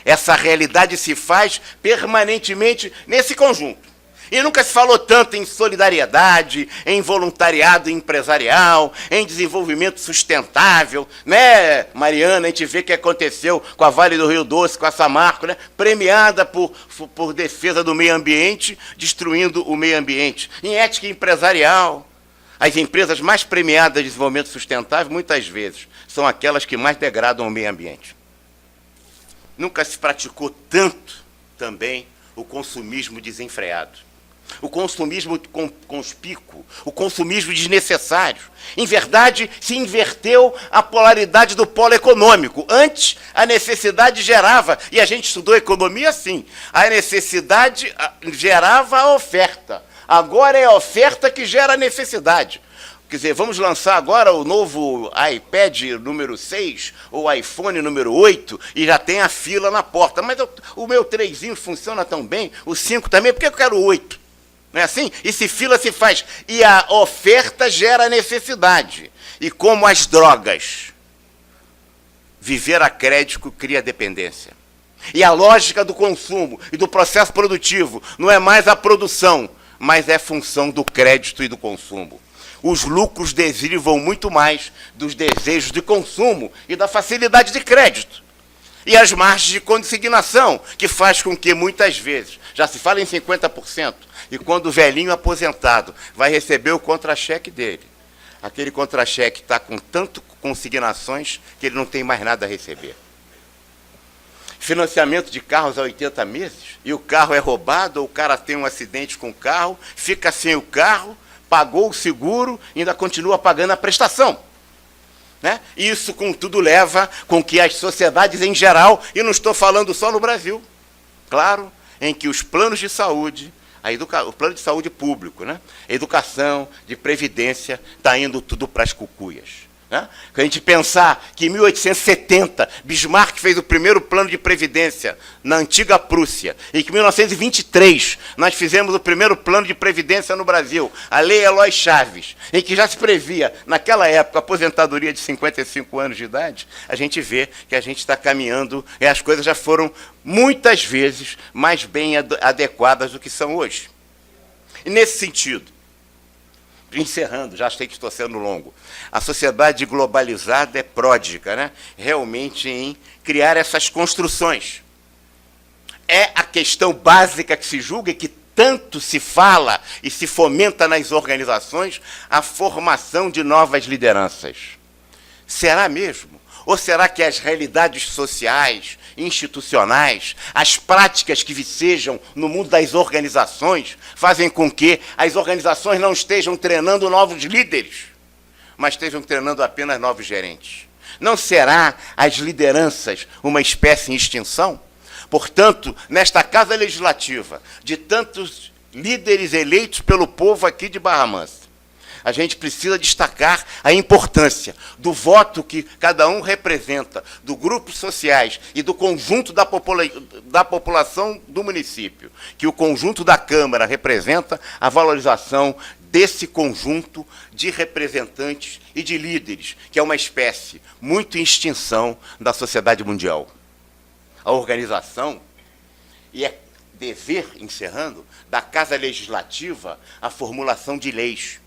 S10: Essa realidade se faz permanentemente nesse conjunto. E nunca se falou tanto em solidariedade, em voluntariado empresarial, em desenvolvimento sustentável, né, Mariana? A gente vê o que aconteceu com a Vale do Rio Doce, com a Samarco, né, premiada por defesa do meio ambiente, destruindo o meio ambiente. Em ética empresarial, as empresas mais premiadas de desenvolvimento sustentável, muitas vezes, são aquelas que mais degradam o meio ambiente. Nunca se praticou tanto, também, o consumismo desenfreado. o consumismo conspícuo, o consumismo desnecessário. Em verdade, se inverteu a polaridade do polo econômico. Antes, a necessidade gerava, e a gente estudou economia assim, a necessidade gerava a oferta. Agora é a oferta que gera a necessidade. Quer dizer, vamos lançar agora o novo iPad número 6, ou iPhone número 8, e já tem a fila na porta. Mas o meu 3 funciona tão bem, o 5 também, por que eu quero o 8? Não é assim? E se fila se faz. E a oferta gera necessidade. E como as drogas, viver a crédito cria dependência. E a lógica do consumo e do processo produtivo não é mais a produção, mas é função do crédito e do consumo. Os lucros derivam muito mais dos desejos de consumo e da facilidade de crédito. E as margens de consignação, que faz com que, muitas vezes, já se fala em 50%, e quando o velhinho aposentado vai receber o contra-cheque dele, aquele contra-cheque está com tanto consignações que ele não tem mais nada a receber. Financiamento de carros a 80 meses, e o carro é roubado, ou o cara tem um acidente com o carro, fica sem o carro, pagou o seguro e ainda continua pagando a prestação. Né? Isso, contudo, leva com que as sociedades em geral, e não estou falando só no Brasil, claro, em que os planos de saúde, o plano de saúde público, né? Educação, de previdência, está indo tudo para as cucuias. Né? Se a gente pensar que em 1870, Bismarck fez o primeiro plano de previdência na antiga Prússia, e que em 1923 nós fizemos o primeiro plano de previdência no Brasil, a Lei Eloy Chaves, em que já se previa, naquela época, a aposentadoria de 55 anos de idade, a gente vê que a gente está caminhando, e as coisas já foram, muitas vezes, mais bem adequadas do que são hoje. E nesse sentido, encerrando, já sei que estou sendo longo, a sociedade globalizada é pródiga, né? Realmente em criar essas construções. É a questão básica que se julga e que tanto se fala e se fomenta nas organizações, a formação de novas lideranças. Será mesmo? Ou será que as realidades sociais, institucionais, as práticas que vicejam no mundo das organizações, fazem com que as organizações não estejam treinando novos líderes, mas estejam treinando apenas novos gerentes? Não será as lideranças uma espécie em extinção? Portanto, nesta Casa Legislativa, de tantos líderes eleitos pelo povo aqui de Barra Mansa, a gente precisa destacar a importância do voto que cada um representa, dos grupos sociais e do conjunto da população do município, que o conjunto da Câmara representa a valorização desse conjunto de representantes e de líderes, que é uma espécie muito em extinção da sociedade mundial. A organização, e é dever, encerrando, da Casa Legislativa a formulação de leis.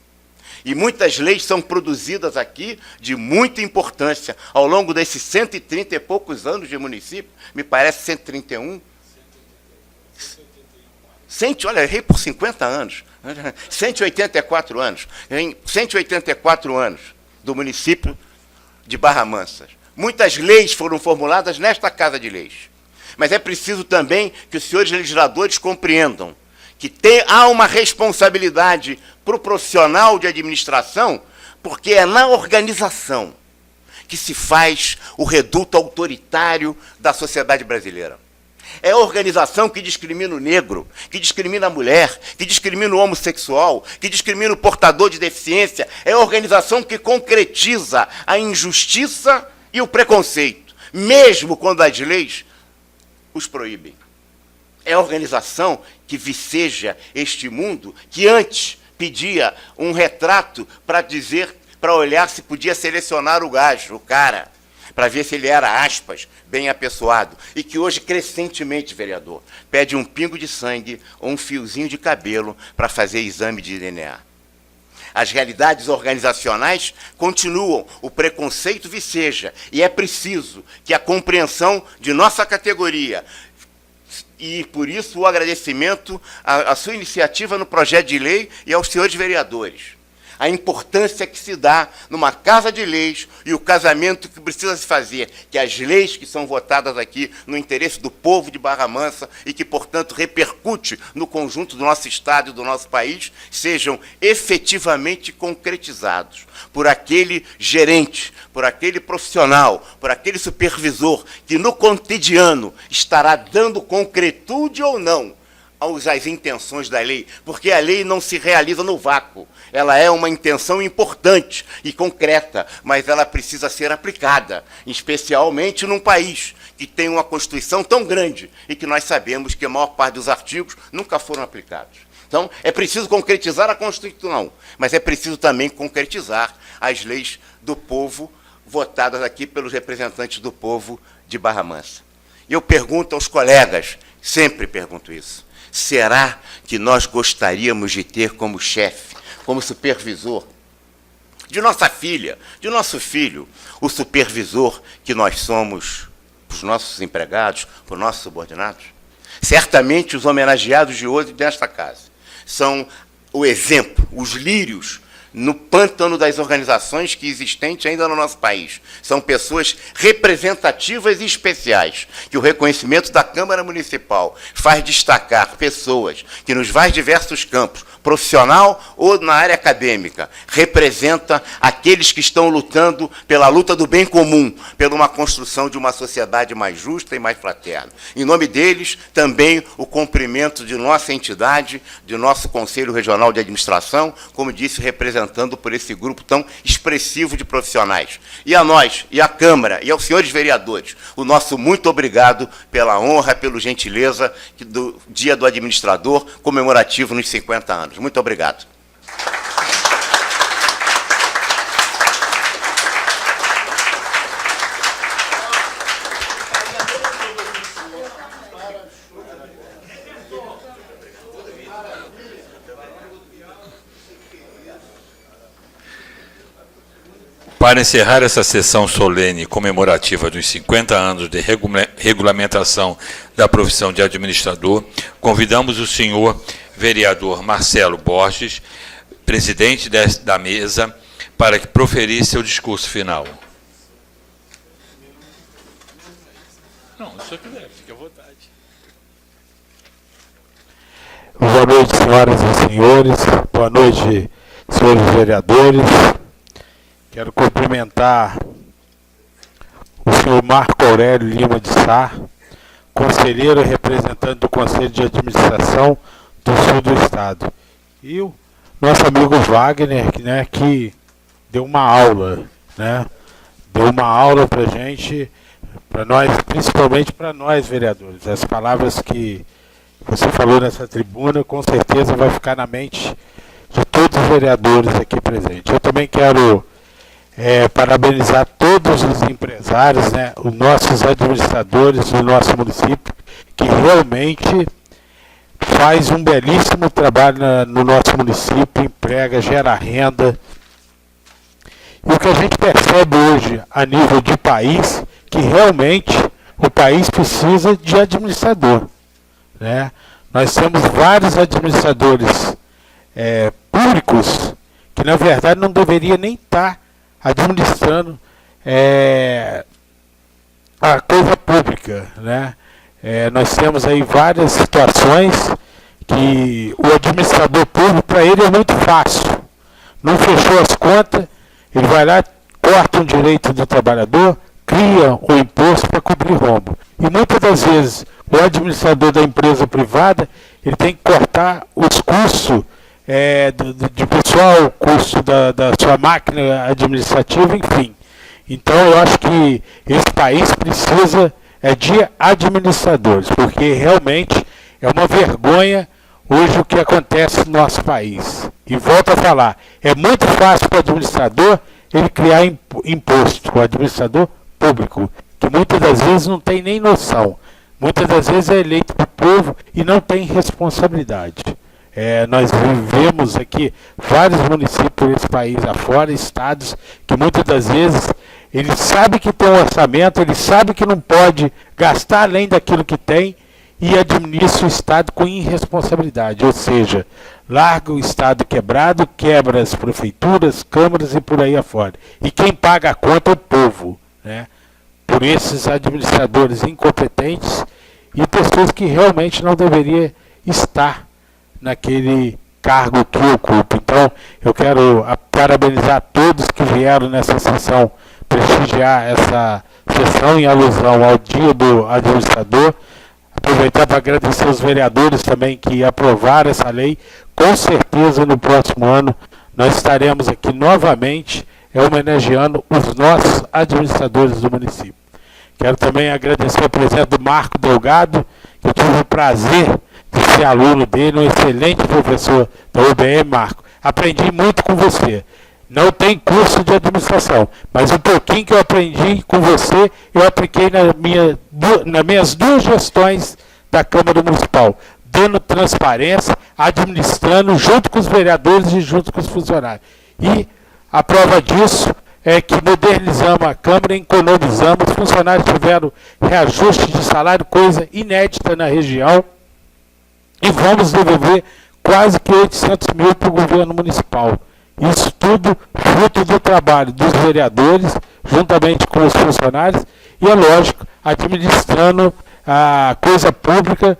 S10: E muitas leis são produzidas aqui de muita importância ao longo desses 130 e poucos anos de município, me parece 131. Olha, errei por 50 anos. 184 anos. Em 184 anos do município de Barra Mansa. Muitas leis foram formuladas nesta Casa de Leis. Mas é preciso também que os senhores legisladores compreendam que há uma responsabilidade para o profissional de administração, porque é na organização que se faz o reduto autoritário da sociedade brasileira. É a organização que discrimina o negro, que discrimina a mulher, que discrimina o homossexual, que discrimina o portador de deficiência. É a organização que concretiza a injustiça e o preconceito, mesmo quando as leis os proíbem. É a organização que viceja este mundo que antes pedia um retrato para olhar se podia selecionar o gajo, o cara, para ver se ele era, aspas, bem apessoado. E que hoje, crescentemente, vereador, pede um pingo de sangue ou um fiozinho de cabelo para fazer exame de DNA. As realidades organizacionais continuam, o preconceito viceja, e é preciso que a compreensão de nossa categoria, e por isso o agradecimento à sua iniciativa no projeto de lei e aos senhores vereadores. a importância que se dá numa casa de leis e o casamento que precisa se fazer, que as leis que são votadas aqui no interesse do povo de Barra Mansa e que, portanto, repercute no conjunto do nosso Estado e do nosso país, sejam efetivamente concretizados por aquele gerente, por aquele profissional, por aquele supervisor que no cotidiano estará dando concretude ou não às intenções da lei, porque a lei não se realiza no vácuo. Ela é uma intenção importante e concreta, mas ela precisa ser aplicada, especialmente num país que tem uma Constituição tão grande e que nós sabemos que a maior parte dos artigos nunca foram aplicados. Então, é preciso concretizar a Constituição, mas é preciso também concretizar as leis do povo, votadas aqui pelos representantes do povo de Barra Mansa. E eu pergunto aos colegas, sempre pergunto isso, será que nós gostaríamos de ter como chefe, como supervisor, de nossa filha, de nosso filho, o supervisor que nós somos para os nossos empregados, para os nossos subordinados? Certamente os homenageados de hoje desta casa são o exemplo, os lírios no pântano das organizações que existem ainda no nosso país. São pessoas representativas e especiais, que o reconhecimento da Câmara Municipal faz destacar pessoas que nos mais diversos campos, profissional ou na área acadêmica, representa aqueles que estão lutando pela luta do bem comum, pela uma construção de uma sociedade mais justa e mais fraterna. Em nome deles, também o cumprimento de nossa entidade, de nosso Conselho Regional de Administração, como disse, representando por esse grupo tão expressivo de profissionais. E a nós, e à Câmara, e aos senhores vereadores, o nosso muito obrigado pela honra, pela gentileza do Dia do Administrador, comemorativo nos 50 anos. Muito obrigado.
S3: Para encerrar essa sessão solene comemorativa dos 50 anos de regulamentação da profissão de administrador, convidamos o senhor vereador Marcelo Borges, presidente da mesa, para que proferisse seu discurso final. Não, se eu quiser, fique à vontade.
S1: Boa noite, senhoras e senhores. Boa noite, senhores vereadores. Quero cumprimentar o senhor Marco Aurélio Lima de Sá, conselheiro e representante do Conselho de Administração do Sul do Estado. E o nosso amigo Wagner, que deu uma aula, deu uma aula para a gente, para nós, principalmente para nós vereadores. As palavras que você falou nessa tribuna, com certeza vai ficar na mente de todos os vereadores aqui presentes. Eu também quero parabenizar todos os empresários, os nossos administradores do nosso município, que realmente faz um belíssimo trabalho no nosso município, emprega, gera renda. E o que a gente percebe hoje a nível de país, que realmente o país precisa de administrador. Nós temos vários administradores públicos que, na verdade, não deveria nem estar administrando a coisa pública. Nós temos aí várias situações que o administrador público, para ele é muito fácil. Não fechou as contas, ele vai lá, corta um direito do trabalhador, cria um imposto para cobrir rombo. E muitas das vezes o administrador da empresa privada, ele tem que cortar os custos de pessoal, o custo da sua máquina administrativa, enfim. Então eu acho que esse país precisa de administradores, porque realmente é uma vergonha hoje o que acontece no nosso país. E volto a falar, é muito fácil para o administrador ele criar imposto, o administrador público, que muitas das vezes não tem nem noção. Muitas das vezes é eleito pelo povo e não tem responsabilidade. Nós vivemos aqui vários municípios por esse país afora, estados, que muitas das vezes ele sabe que tem um orçamento, ele sabe que não pode gastar além daquilo que tem, e administra o Estado com irresponsabilidade, ou seja, larga o Estado quebrado, quebra as prefeituras, câmaras e por aí afora. E quem paga a conta é o povo, né? Por esses administradores incompetentes e pessoas que realmente não deveriam estar naquele cargo que ocupa. Então, eu quero parabenizar todos que vieram nessa sessão, prestigiar essa sessão em alusão ao Dia do Administrador. Aproveitar para agradecer aos vereadores também que aprovaram essa lei. Com certeza, no próximo ano, nós estaremos aqui novamente homenageando os nossos administradores do município. Quero também agradecer a presença do Marco Delgado, que eu tive o prazer de ser aluno dele, um excelente professor da UBM, Marco. Aprendi muito com você. Não tem curso de administração, mas um pouquinho que eu aprendi com você, eu apliquei nas minhas 2 gestões da Câmara Municipal, dando transparência, administrando junto com os vereadores e junto com os funcionários. E a prova disso é que modernizamos a Câmara, economizamos, os funcionários tiveram reajuste de salário, coisa inédita na região, e vamos devolver quase que 800 mil para o governo municipal. Isso tudo fruto do trabalho dos vereadores, juntamente com os funcionários, e é lógico, administrando a coisa pública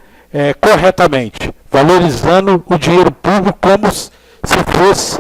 S1: corretamente, valorizando o dinheiro público como se fosse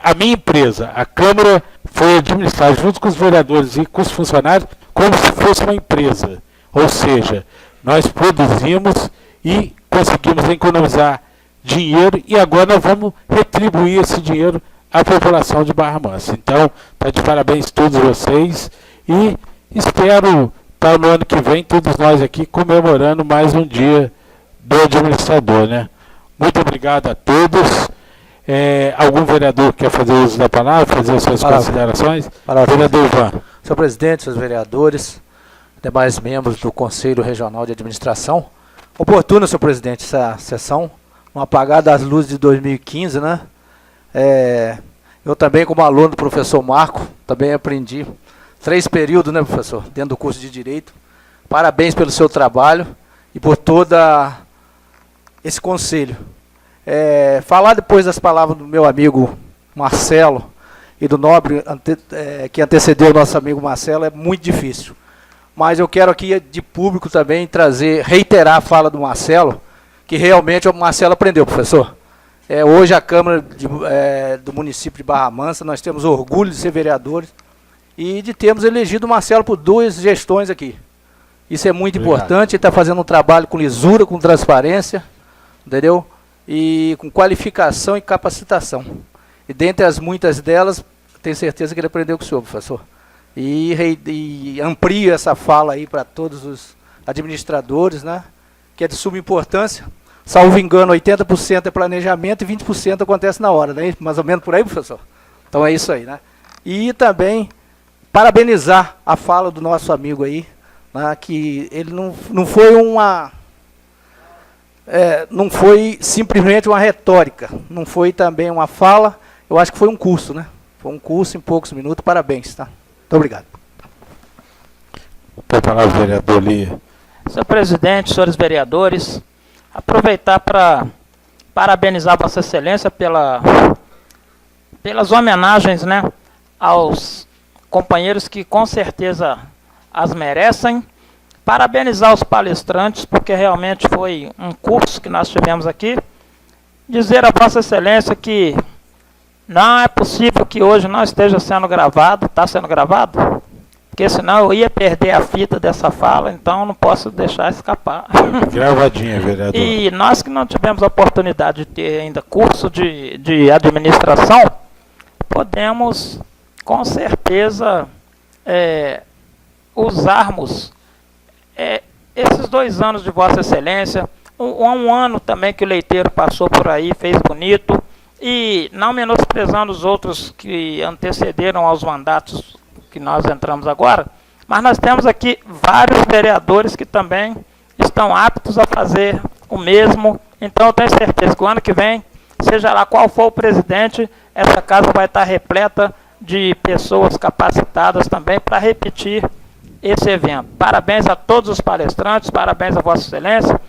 S1: a minha empresa. A Câmara foi administrada junto com os vereadores e com os funcionários como se fosse uma empresa. Ou seja, nós produzimos e conseguimos economizar dinheiro e agora nós vamos retribuir esse dinheiro à população de Barra Mansa. Então, está de parabéns todos vocês e espero estar no ano que vem todos nós aqui comemorando mais um dia do administrador, né? Muito obrigado a todos. Algum vereador quer fazer uso da palavra, fazer as suas considerações? Vereador Ivan.
S11: Senhor presidente, seus vereadores, demais membros do Conselho Regional de Administração. Oportuna, senhor presidente, essa sessão, no apagar das luzes de 2015, né? Eu também, como aluno do professor Marco, também aprendi 3 períodos, né, professor, dentro do curso de Direito. Parabéns pelo seu trabalho e por todo esse conselho. Falar depois das palavras do meu amigo Marcelo e do nobre que antecedeu o nosso amigo Marcelo é muito difícil. Mas eu quero aqui, de público também, reiterar a fala do Marcelo, que realmente o Marcelo aprendeu, professor. Hoje a Câmara do município de Barra Mansa, nós temos orgulho de ser vereadores e de termos elegido o Marcelo por 2 gestões aqui. Isso é muito importante, ele está fazendo um trabalho com lisura, com transparência, entendeu? E com qualificação e capacitação. E dentre as muitas delas, tenho certeza que ele aprendeu com o senhor, professor. E amplia essa fala aí para todos os administradores, né? Que é de suma importância. Salvo engano, 80% é planejamento e 20% acontece na hora, né? Mais ou menos por aí, professor? Então é isso aí, né? E também parabenizar a fala do nosso amigo aí, né? Que ele não foi não foi simplesmente uma retórica, não foi também uma fala, eu acho que foi um curso, né? Foi um curso em poucos minutos, parabéns, tá? Muito obrigado.
S1: Boa palavra, vereador Lia.
S12: Senhor presidente, senhores vereadores, aproveitar para parabenizar Vossa Excelência pelas homenagens, né, aos companheiros que com certeza as merecem. Parabenizar os palestrantes, porque realmente foi um curso que nós tivemos aqui. Dizer a Vossa Excelência que não é possível que hoje não esteja sendo gravado. Está sendo gravado? Porque senão eu ia perder a fita dessa fala, então não posso deixar escapar.
S1: Gravadinha, vereador.
S12: E nós que não tivemos a oportunidade de ter ainda curso de administração, podemos com certeza usarmos esses 2 anos de Vossa Excelência, um ano também que o leiteiro passou por aí, fez bonito, e não menosprezando os outros que antecederam aos mandatos que nós entramos agora, mas nós temos aqui vários vereadores que também estão aptos a fazer o mesmo. Então eu tenho certeza que o ano que vem, seja lá qual for o presidente, essa casa vai estar repleta de pessoas capacitadas também para repetir esse evento. Parabéns a todos os palestrantes, parabéns a Vossa Excelência,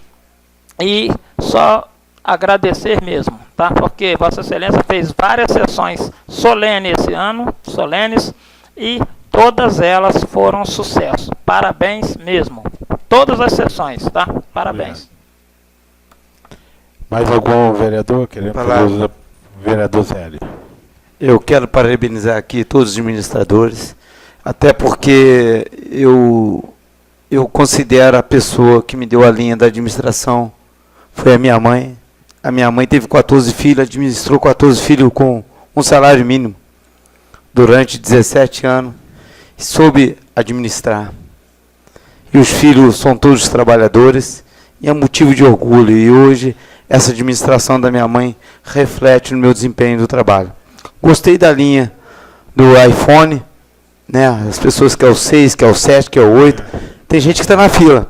S12: e só agradecer mesmo, tá? Porque Vossa Excelência fez várias sessões solenes esse ano, e todas elas foram sucesso. Parabéns mesmo. Todas as sessões, tá? Parabéns.
S1: Mais algum vereador querendo falar? Vereador Zélio.
S13: Eu quero parabenizar aqui todos os administradores, até porque eu considero a pessoa que me deu a linha da administração foi a minha mãe. A minha mãe teve 14 filhos, administrou 14 filhos com um salário mínimo durante 17 anos, soube administrar. E os filhos são todos trabalhadores, e é motivo de orgulho. E hoje, essa administração da minha mãe reflete no meu desempenho do trabalho. Gostei da linha do iPhone, né? As pessoas que é o 6, que é o 7, que é o 8. Tem gente que está na fila.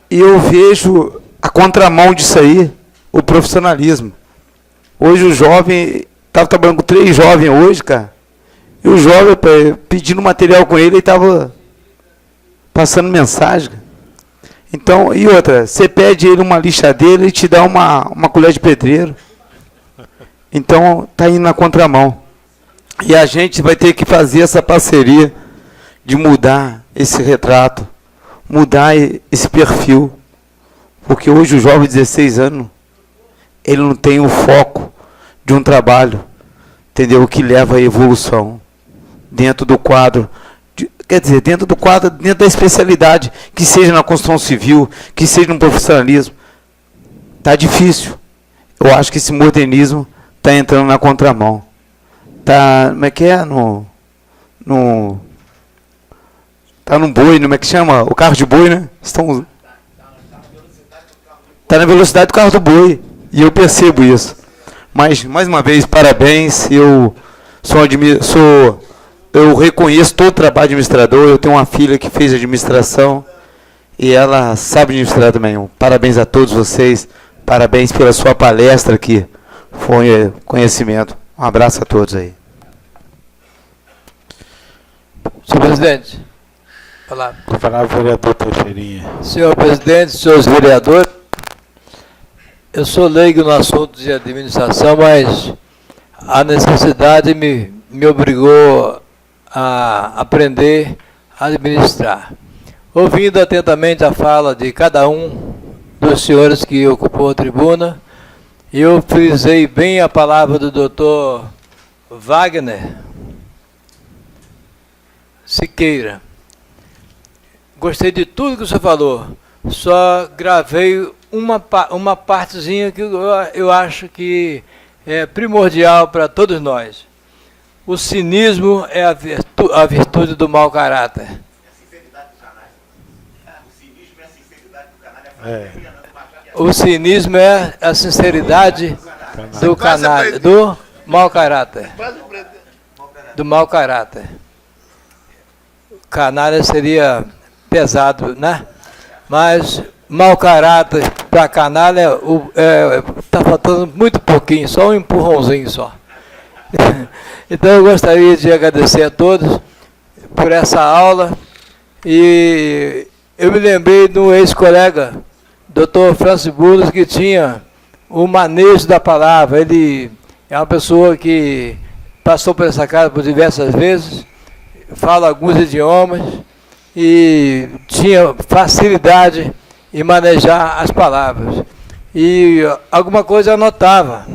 S13: E eu vejo a contramão disso aí, o profissionalismo. Hoje o jovem, estava trabalhando com 3 jovens hoje, cara. E o jovem pedindo material com ele, ele estava passando mensagem. Então, e outra, você pede ele uma lixadeira, ele te dá uma colher de pedreiro. Então, está indo na contramão. E a gente vai ter que fazer essa parceria de mudar esse retrato, mudar esse perfil. Porque hoje o jovem de 16 anos, ele não tem o foco de um trabalho, entendeu? Que leva à evolução dentro do quadro, quer dizer, dentro da especialidade, que seja na construção civil, que seja no profissionalismo. Está difícil. Eu acho que esse modernismo está entrando na contramão. Tá, como é que é? Tá no boi, como é que chama? O carro de boi, né? Está na velocidade do carro do boi. E eu percebo isso. Mas, mais uma vez, parabéns. Eu reconheço todo o trabalho de administrador. Eu tenho uma filha que fez administração e ela sabe administrar também. Parabéns a todos vocês. Parabéns pela sua palestra aqui. Foi conhecimento. Um abraço a todos aí.
S14: Senhor presidente.
S1: Vou falar o vereador Teixeirinha.
S14: Senhor presidente, senhores vereadores, eu sou leigo no assunto de administração, mas a necessidade me obrigou a aprender a administrar. Ouvindo atentamente a fala de cada um dos senhores que ocupou a tribuna, eu frisei bem a palavra do doutor Wagner Siqueira. Gostei de tudo que o senhor falou, só gravei uma partezinha que eu acho que é primordial para todos nós. O cinismo é a virtude do mau caráter. O cinismo é a sinceridade do canalha, do mau caráter. Do mau caráter. Canalha seria pesado, né? Mas mau caráter para canalha está faltando muito pouquinho, só um empurrãozinho só. Então eu gostaria de agradecer a todos por essa aula e eu me lembrei de um ex-colega, Dr. Francis Burles, que tinha o manejo da palavra. Ele é uma pessoa que passou por essa casa por diversas vezes, fala alguns idiomas e tinha facilidade em manejar as palavras. E alguma coisa eu anotava.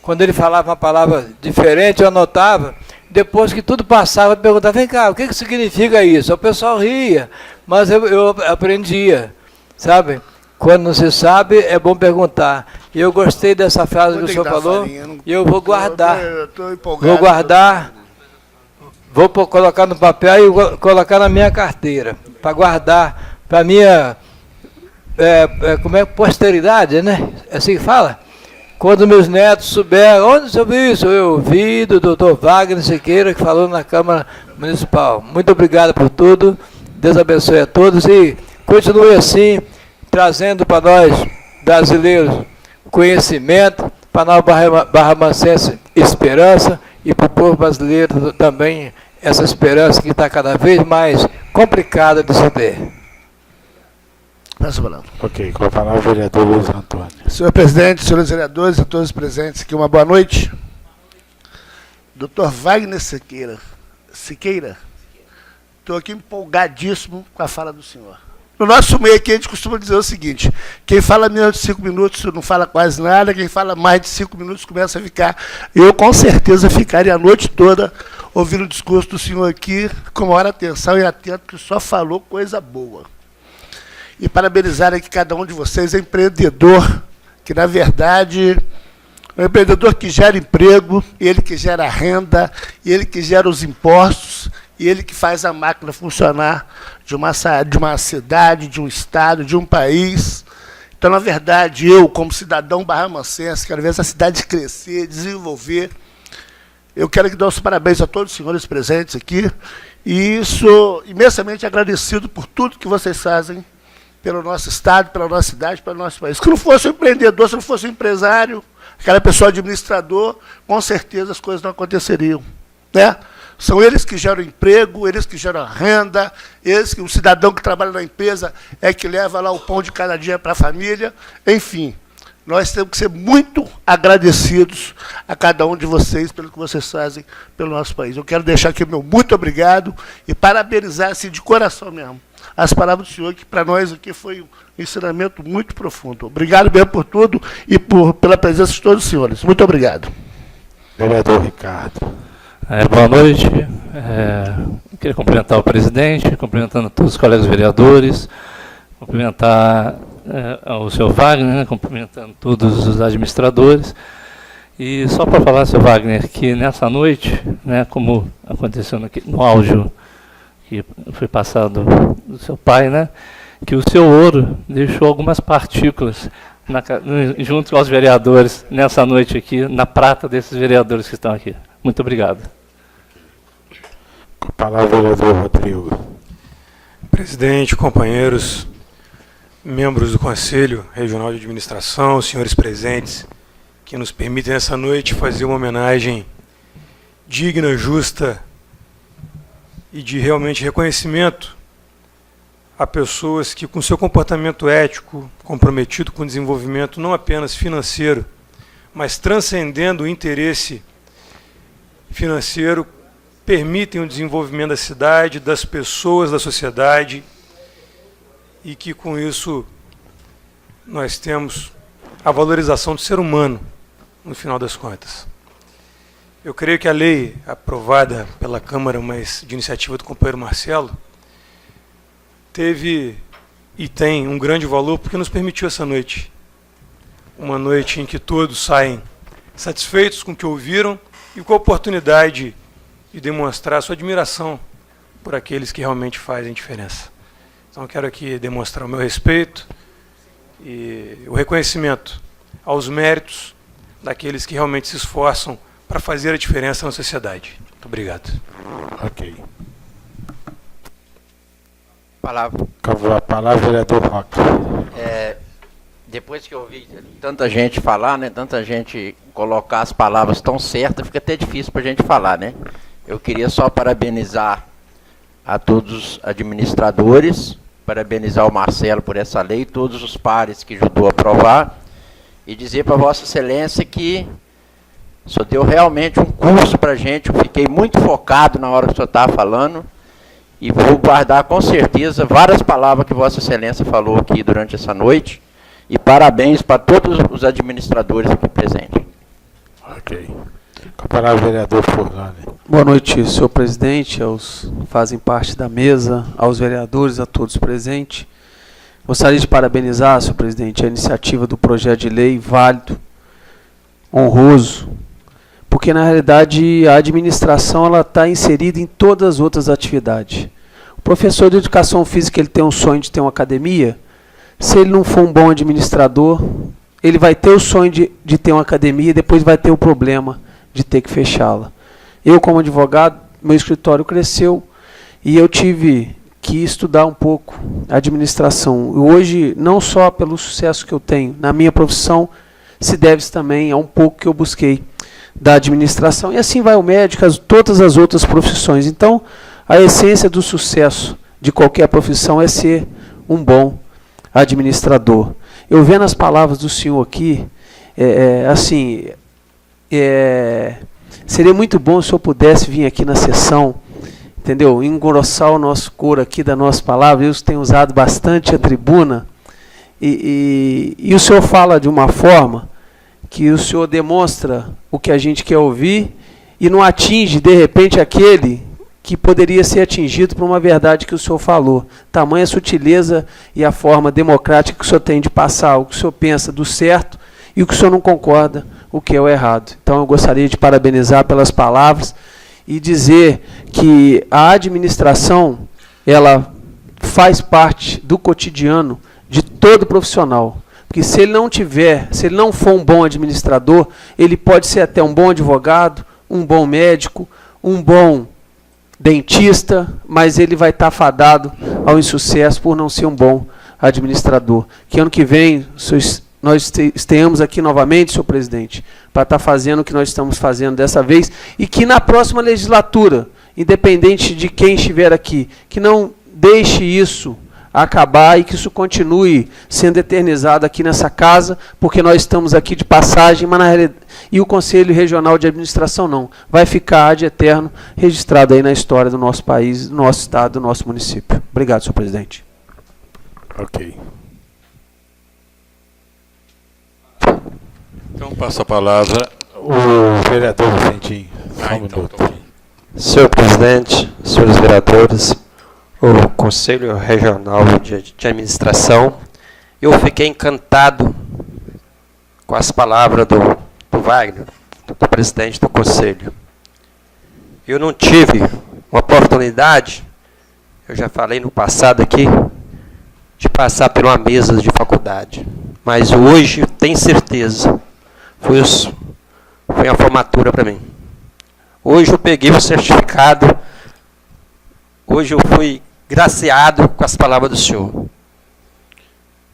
S14: Quando ele falava uma palavra diferente, eu anotava. Depois que tudo passava, eu perguntava, vem cá, o que significa isso? O pessoal ria, mas eu aprendia, sabe? Quando não se sabe, é bom perguntar. E eu gostei dessa frase que o senhor falou, e eu vou guardar. Vou guardar, vou colocar no papel e vou colocar na minha carteira, para guardar, para minha posteridade, né? É assim que fala? Quando meus netos souberam, onde você ouviu isso? Eu ouvi do doutor Wagner Siqueira, que falou na Câmara Municipal. Muito obrigado por tudo, Deus abençoe a todos e continue assim, trazendo para nós, brasileiros, conhecimento, para nós barramancenses, esperança, e para o povo brasileiro também essa esperança que está cada vez mais complicada de se ter.
S9: Peço a palavra.
S1: Ok, com a palavra o vereador Luiz Antônio.
S9: Senhor presidente, senhores vereadores, a todos os presentes aqui, uma boa noite. Dr. Wagner Siqueira, estou aqui empolgadíssimo com a fala do senhor. No nosso meio aqui, a gente costuma dizer o seguinte: quem fala menos de 5 minutos não fala quase nada, quem fala mais de 5 minutos começa a ficar. Eu, com certeza, ficaria a noite toda ouvindo o discurso do senhor aqui, com maior atenção e atento, que só falou coisa boa. E parabenizar aqui cada um de vocês, é empreendedor, que, na verdade, é um empreendedor que gera emprego, ele que gera renda, ele que gera os impostos, e ele que faz a máquina funcionar de uma cidade, de um estado, de um país. Então, na verdade, eu, como cidadão barramancense, quero ver essa cidade crescer, desenvolver. Eu quero dar os parabéns a todos os senhores presentes aqui, e sou imensamente agradecido por tudo que vocês fazem pelo nosso estado, pela nossa cidade, pelo nosso país. Se não fosse um empreendedor, se não fosse um empresário, aquela pessoa administrador, com certeza as coisas não aconteceriam, né? São eles que geram emprego, eles que geram renda, o cidadão que trabalha na empresa é que leva lá o pão de cada dia para a família. Enfim, nós temos que ser muito agradecidos a cada um de vocês pelo que vocês fazem pelo nosso país. Eu quero deixar aqui o meu muito obrigado e parabenizar, assim, de coração mesmo, as palavras do senhor, que para nós aqui foi um ensinamento muito profundo. Obrigado mesmo por tudo e pela presença de todos os senhores. Muito obrigado.
S1: Vereador Ricardo.
S15: Boa noite. Queria cumprimentar o presidente, cumprimentando todos os colegas vereadores, cumprimentar o senhor Wagner, né, cumprimentando todos os administradores. E só para falar, senhor Wagner, que nessa noite, né, como aconteceu no áudio que foi passado do seu pai, né, que o seu ouro deixou algumas partículas junto aos vereadores nessa noite aqui, na prata desses vereadores que estão aqui. Muito obrigado.
S1: Com a palavra o vereador Rodrigo.
S16: Presidente, companheiros, membros do Conselho Regional de Administração, senhores presentes, que nos permitem essa noite fazer uma homenagem digna, justa e de realmente reconhecimento a pessoas que, com seu comportamento ético, comprometido com o desenvolvimento não apenas financeiro, mas transcendendo o interesse financeiro, permitem o desenvolvimento da cidade, das pessoas, da sociedade, e que com isso nós temos a valorização do ser humano, no final das contas. Eu creio que a lei aprovada pela Câmara, mas de iniciativa do companheiro Marcelo, teve e tem um grande valor porque nos permitiu essa noite. Uma noite em que todos saem satisfeitos com o que ouviram e com a oportunidade de demonstrar sua admiração por aqueles que realmente fazem diferença. Então eu quero aqui demonstrar o meu respeito e o reconhecimento aos méritos daqueles que realmente se esforçam para fazer a diferença na sociedade. Muito obrigado.
S1: Ok.
S17: Com
S1: a palavra, vereador Roque.
S17: Depois que eu ouvi tanta gente falar, né, tanta gente colocar as palavras tão certas, fica até difícil para a gente falar, né? Eu queria só parabenizar a todos os administradores, parabenizar o Marcelo por essa lei, todos os pares que ajudou a aprovar, e dizer para Vossa Excelência que o senhor deu realmente um curso para a gente. Eu fiquei muito focado na hora que o senhor estava falando, e vou guardar com certeza várias palavras que Vossa Excelência falou aqui durante essa noite, e parabéns para todos os administradores aqui presentes.
S1: Ok. Com a palavra, vereador Furlani.
S18: Boa noite, senhor presidente, aos que fazem parte da mesa, aos vereadores, a todos presentes. Gostaria de parabenizar, senhor presidente, a iniciativa do projeto de lei válido, honroso, porque na realidade a administração está inserida em todas as outras atividades. O professor de educação física, ele tem um sonho de ter uma academia. Se ele não for um bom administrador, ele vai ter o sonho de ter uma academia e depois vai ter o problema de ter que fechá-la. Eu, como advogado, meu escritório cresceu e eu tive que estudar um pouco a administração. Hoje, não só pelo sucesso que eu tenho na minha profissão, se deve também a um pouco que eu busquei da administração, e assim vai o médico, todas as outras profissões. Então, a essência do sucesso de qualquer profissão é ser um bom administrador. Eu vendo as palavras do senhor aqui, seria muito bom se eu pudesse vir aqui na sessão, entendeu? Engrossar o nosso coro aqui da nossa palavra. Eu tenho usado bastante a tribuna, e o senhor fala de uma forma que o senhor demonstra o que a gente quer ouvir e não atinge, de repente, aquele que poderia ser atingido por uma verdade que o senhor falou. Tamanha sutileza e a forma democrática que o senhor tem de passar o que o senhor pensa do certo e o que o senhor não concorda, o que é o errado. Então, eu gostaria de parabenizar pelas palavras e dizer que a administração, ela faz parte do cotidiano de todo profissional. Porque se ele não for um bom administrador, ele pode ser até um bom advogado, um bom médico, um bom dentista, mas ele vai estar fadado ao insucesso por não ser um bom administrador. Que ano que vem nós estejamos aqui novamente, senhor presidente, para estar fazendo o que nós estamos fazendo dessa vez, e que na próxima legislatura, independente de quem estiver aqui, que não deixe isso acabar e que isso continue sendo eternizado aqui nessa casa, porque nós estamos aqui de passagem, mas na realidade, e o Conselho Regional de Administração não, vai ficar de eterno registrado aí na história do nosso país, do nosso estado, do nosso município. Obrigado, senhor presidente.
S1: Ok.
S3: Então passa a palavra
S1: o vereador Vicentinho. Só um minuto.
S19: Senhor presidente, senhores vereadores, o Conselho Regional de Administração, eu fiquei encantado com as palavras do Wagner, do presidente do Conselho. Eu não tive uma oportunidade, eu já falei no passado aqui, de passar por uma mesa de faculdade, mas hoje eu tenho certeza, foi a formatura para mim. Hoje eu peguei o certificado, hoje eu fui graciado com as palavras do senhor.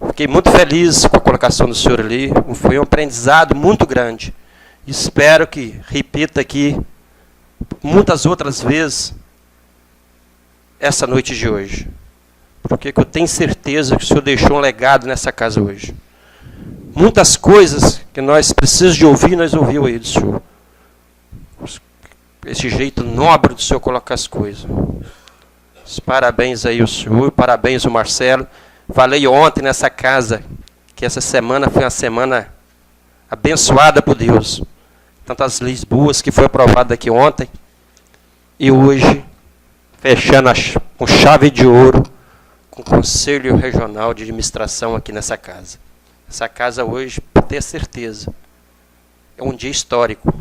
S19: Fiquei muito feliz com a colocação do senhor ali, foi um aprendizado muito grande. Espero que repita aqui muitas outras vezes essa noite de hoje, porque eu tenho certeza que o senhor deixou um legado nessa casa hoje. Muitas coisas que nós precisamos de ouvir, nós ouvimos aí do senhor. Esse jeito nobre do senhor colocar as coisas. Parabéns aí ao senhor, parabéns ao Marcelo. Falei ontem nessa casa que essa semana foi uma semana abençoada por Deus. Tantas leis boas que foi aprovada aqui ontem. E hoje, fechando com chave de ouro, com o Conselho Regional de Administração aqui nessa casa. Essa casa hoje, para ter certeza, é um dia histórico.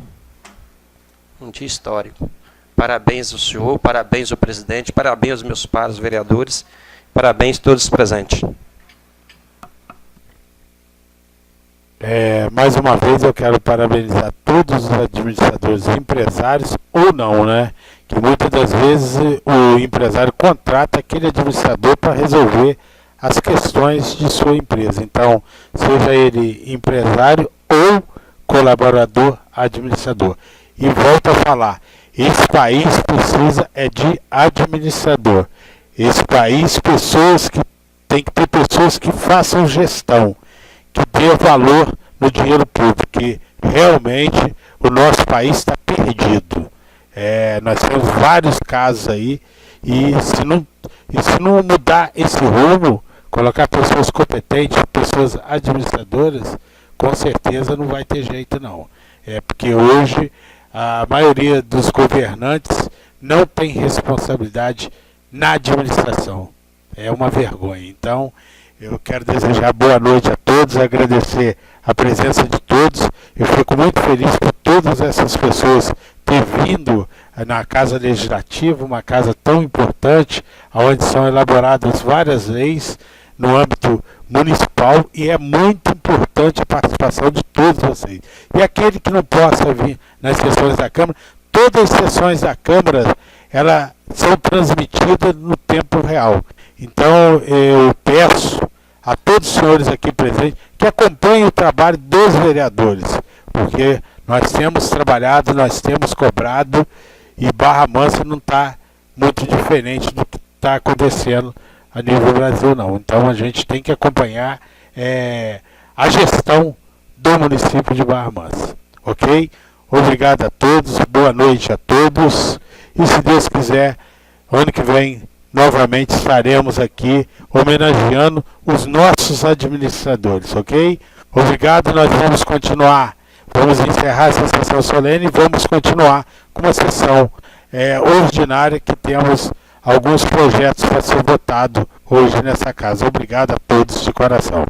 S19: Um dia histórico. Parabéns ao senhor, parabéns ao presidente, parabéns aos meus pares vereadores, parabéns a todos os presentes.
S1: Mais uma vez eu quero parabenizar todos os administradores empresários, ou não, né? Que muitas das vezes o empresário contrata aquele administrador para resolver as questões de sua empresa. Então, seja ele empresário ou colaborador administrador. E volto a falar, esse país precisa de administrador. Esse país, tem que ter pessoas que façam gestão, que dê valor no dinheiro público, que realmente o nosso país está perdido. Nós temos vários casos aí, e se não mudar esse rumo, colocar pessoas competentes, pessoas administradoras, com certeza não vai ter jeito não. Porque hoje a maioria dos governantes não tem responsabilidade na administração. É uma vergonha. Então, eu quero desejar boa noite a todos, agradecer a presença de todos. Eu fico muito feliz por todas essas pessoas ter vindo na Casa Legislativa, uma casa tão importante, onde são elaboradas várias leis no âmbito municipal, e é muito importante a participação de todos vocês. E aquele que não possa vir nas sessões da Câmara, todas as sessões da Câmara, elas são transmitidas no tempo real. Então, eu peço a todos os senhores aqui presentes que acompanhem o trabalho dos vereadores, porque Nós temos trabalhado, nós temos cobrado e Barra Mansa não está muito diferente do que está acontecendo a nível Brasil, não. Então a gente tem que acompanhar a gestão do município de Barra Mansa, ok? Obrigado a todos, boa noite a todos e se Deus quiser, ano que vem novamente estaremos aqui homenageando os nossos administradores, ok? Obrigado, nós vamos continuar, vamos encerrar essa sessão solene e vamos continuar com uma sessão ordinária que temos alguns projetos para ser votado hoje nessa casa. Obrigado a todos de coração.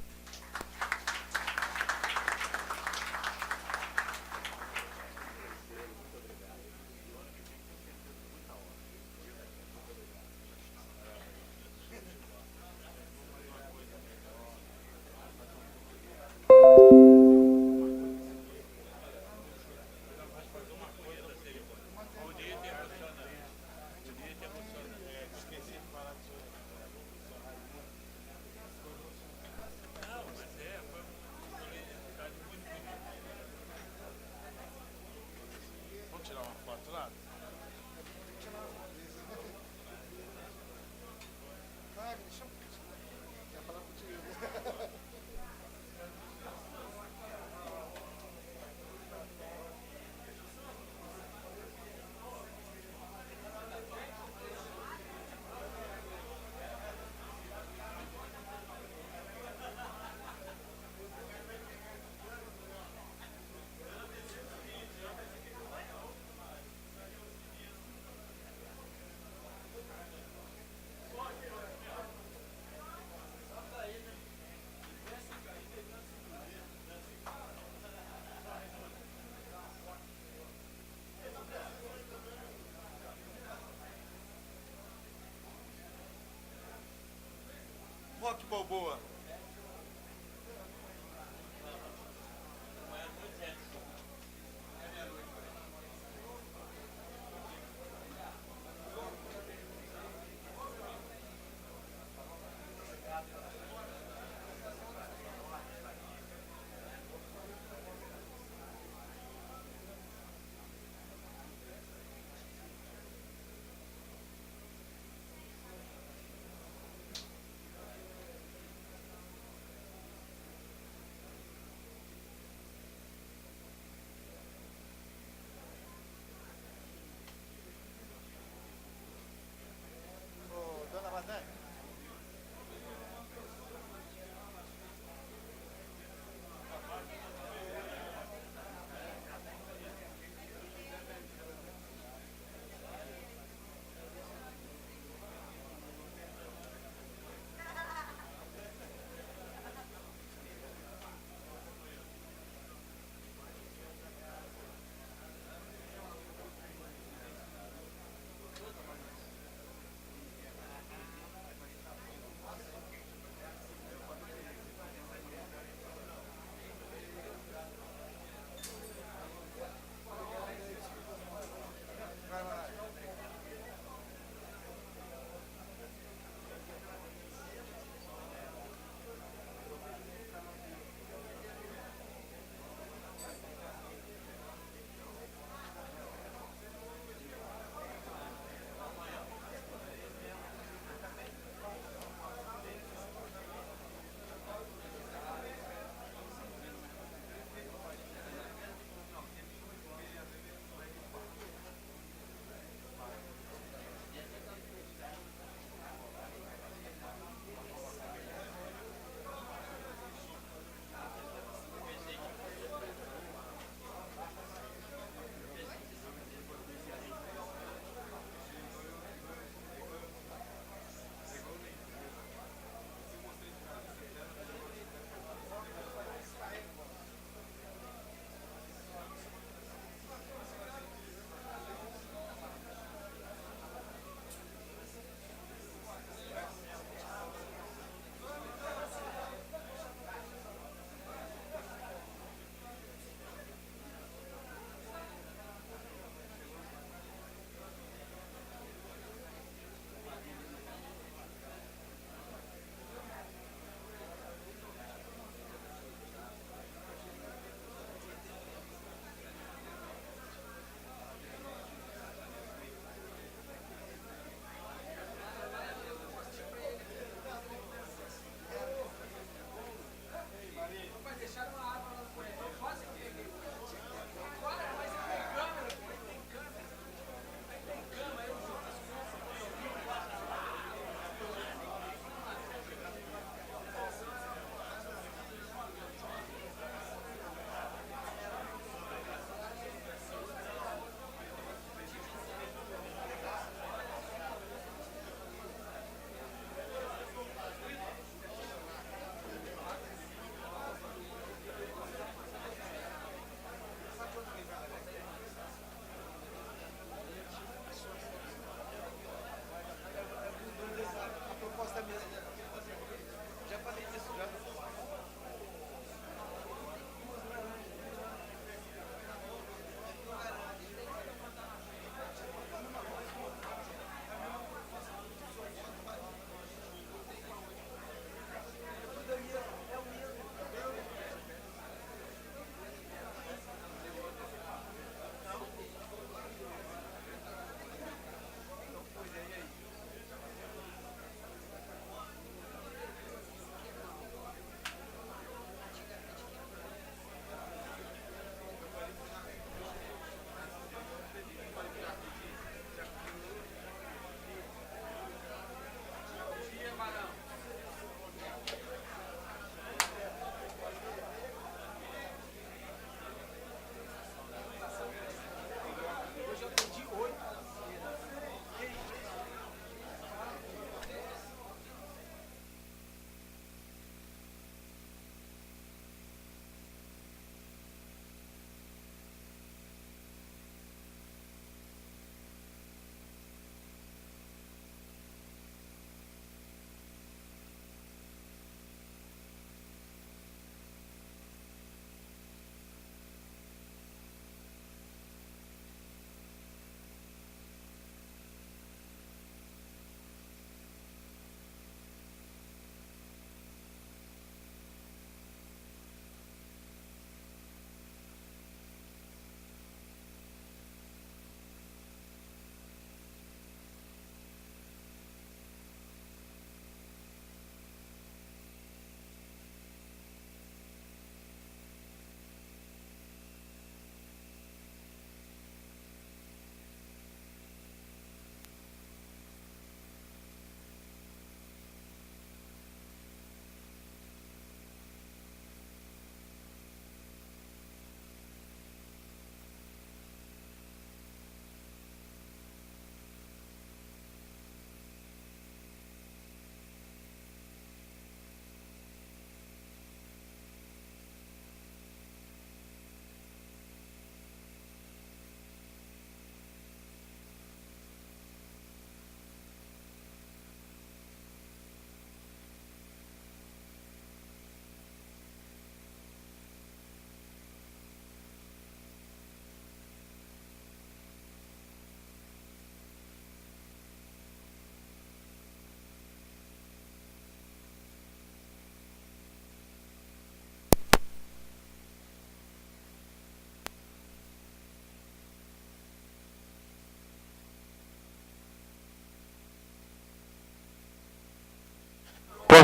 S20: Rock Balboa.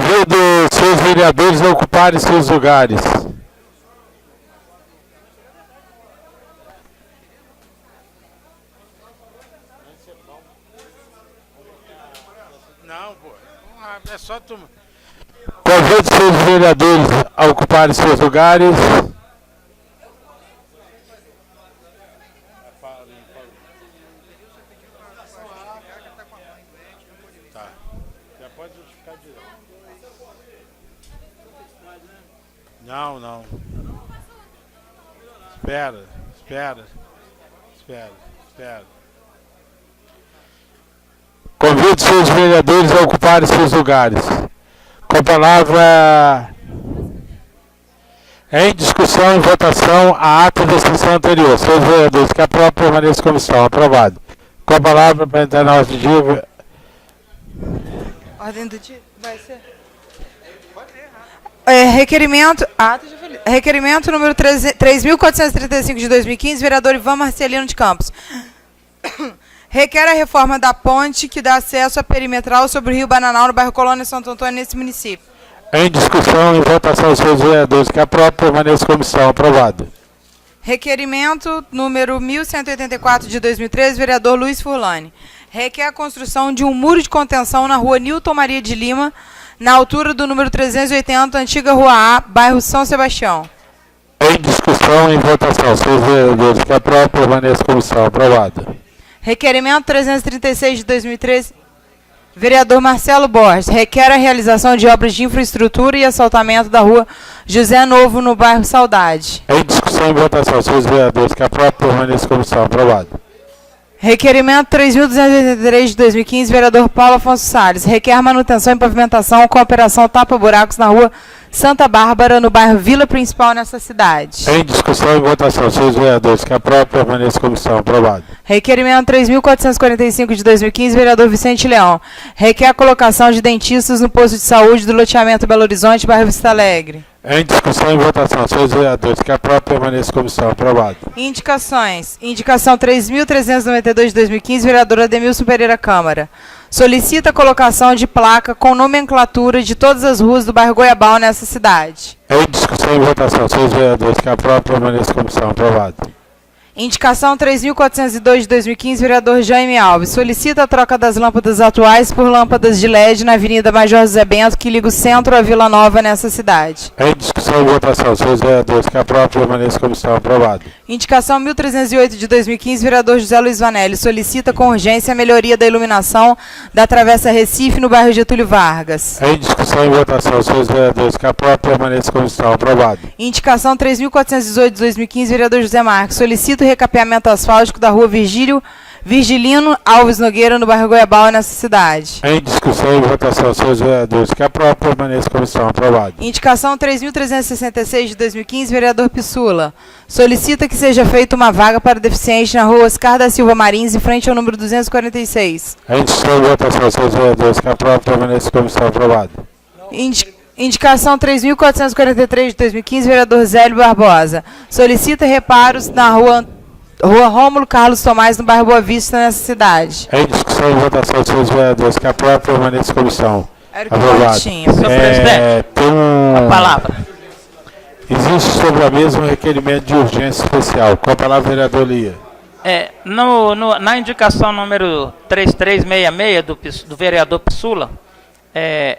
S1: Convido seus vereadores a ocuparem seus lugares.
S20: Não, pô. É só tu.
S1: Convido seus vereadores a ocuparem seus lugares.
S20: Tá. Já pode ficar direto. Não, não. Espera.
S1: Convido seus vereadores a ocuparem seus lugares. Com a palavra em discussão e votação a ata da sessão anterior. Seus vereadores que aprovam permaneçam como estão. Aprovado. Com a palavra para entrar na ordem do dia.
S2: Ordem do dia vai ser. Requerimento número 3.435 de 2015, vereador Ivan Marcelino de Campos. Requer a reforma da ponte que dá acesso à perimetral sobre o Rio Bananal, no bairro Colônia Santo Antônio, nesse município.
S1: Em discussão e votação, seus vereadores que aprovam permaneçam como estão. Aprovado.
S2: Requerimento número 1184 de 2013, vereador Luiz Furlani. Requer a construção de um muro de contenção na rua Nilton Maria de Lima, na altura do número 380, antiga Rua A, bairro São Sebastião.
S1: Em discussão e votação, seus vereadores que aprovam permaneçam como estão. Aprovado.
S2: Requerimento 336 de 2013, vereador Marcelo Borges. Requer a realização de obras de infraestrutura e assaltamento da rua José Novo, no bairro Saudade.
S1: Em discussão e votação, seus vereadores que aprovam permaneçam como estão. Aprovado.
S2: Requerimento 3.283 de 2015, vereador Paulo Afonso Salles. Requer manutenção e pavimentação com a operação tapa-buracos na rua Santa Bárbara, no bairro Vila Principal, nessa cidade.
S1: Em discussão e votação, seus vereadores que aprovam permaneçam como estão. Aprovado.
S2: Requerimento 3.445 de 2015, vereador Vicente Leão. Requer a colocação de dentistas no posto de saúde do loteamento Belo Horizonte, bairro Vista Alegre.
S1: Em discussão e votação, seus vereadores que aprovam permaneçam como estão. Aprovado.
S2: Indicações. Indicação 3.392 de 2015, vereador Ademilson Pereira Câmara. Solicita a colocação de placa com nomenclatura de todas as ruas do bairro Goiabal nessa cidade.
S1: Em discussão e votação, seus vereadores que aprovam permaneçam como estão. Aprovado.
S2: Indicação 3.402 de 2015, vereador Jaime Alves. Solicita a troca das lâmpadas atuais por lâmpadas de LED na Avenida Major José Bento, que liga o centro à Vila Nova nessa cidade.
S1: Em discussão e votação, seus vereadores que aprovam permaneçam como estão. Aprovado.
S2: Indicação 1.308 de 2015, vereador José Luiz Vanelli. Solicita com urgência a melhoria da iluminação da Travessa Recife, no bairro Getúlio Vargas.
S1: Em discussão e votação, seus vereadores que aprovam permaneçam como estão. Aprovado.
S2: Indicação 3.418 de 2015, vereador José Marques. Solicita o recapeamento asfáltico da rua Virgilino Alves Nogueira, no bairro Goiabal, nessa cidade.
S1: Em discussão e votação, seus vereadores que aprovam permaneçam como estão. Aprovado.
S2: Indicação 3.366 de 2015, vereador Pissula. Solicita que seja feita uma vaga para deficiente na rua Oscar da Silva Marins, em frente ao número 246.
S1: Em discussão e votação, seus vereadores que aprovam permaneçam como estão. Aprovado.
S2: Indicação 3.443 de 2015, vereador Zélio Barbosa. Solicita reparos na rua Rômulo Carlos Tomás, no bairro Boa Vista, nessa cidade.
S1: Em discussão e votação, seus vereadores que aprovam permaneçam como estão. Aprovado.
S12: Senhor presidente, a palavra.
S1: Existe sobre a mesa um requerimento de urgência especial. Com a palavra, vereador Lia.
S12: Na indicação número 3366 do vereador Pissula,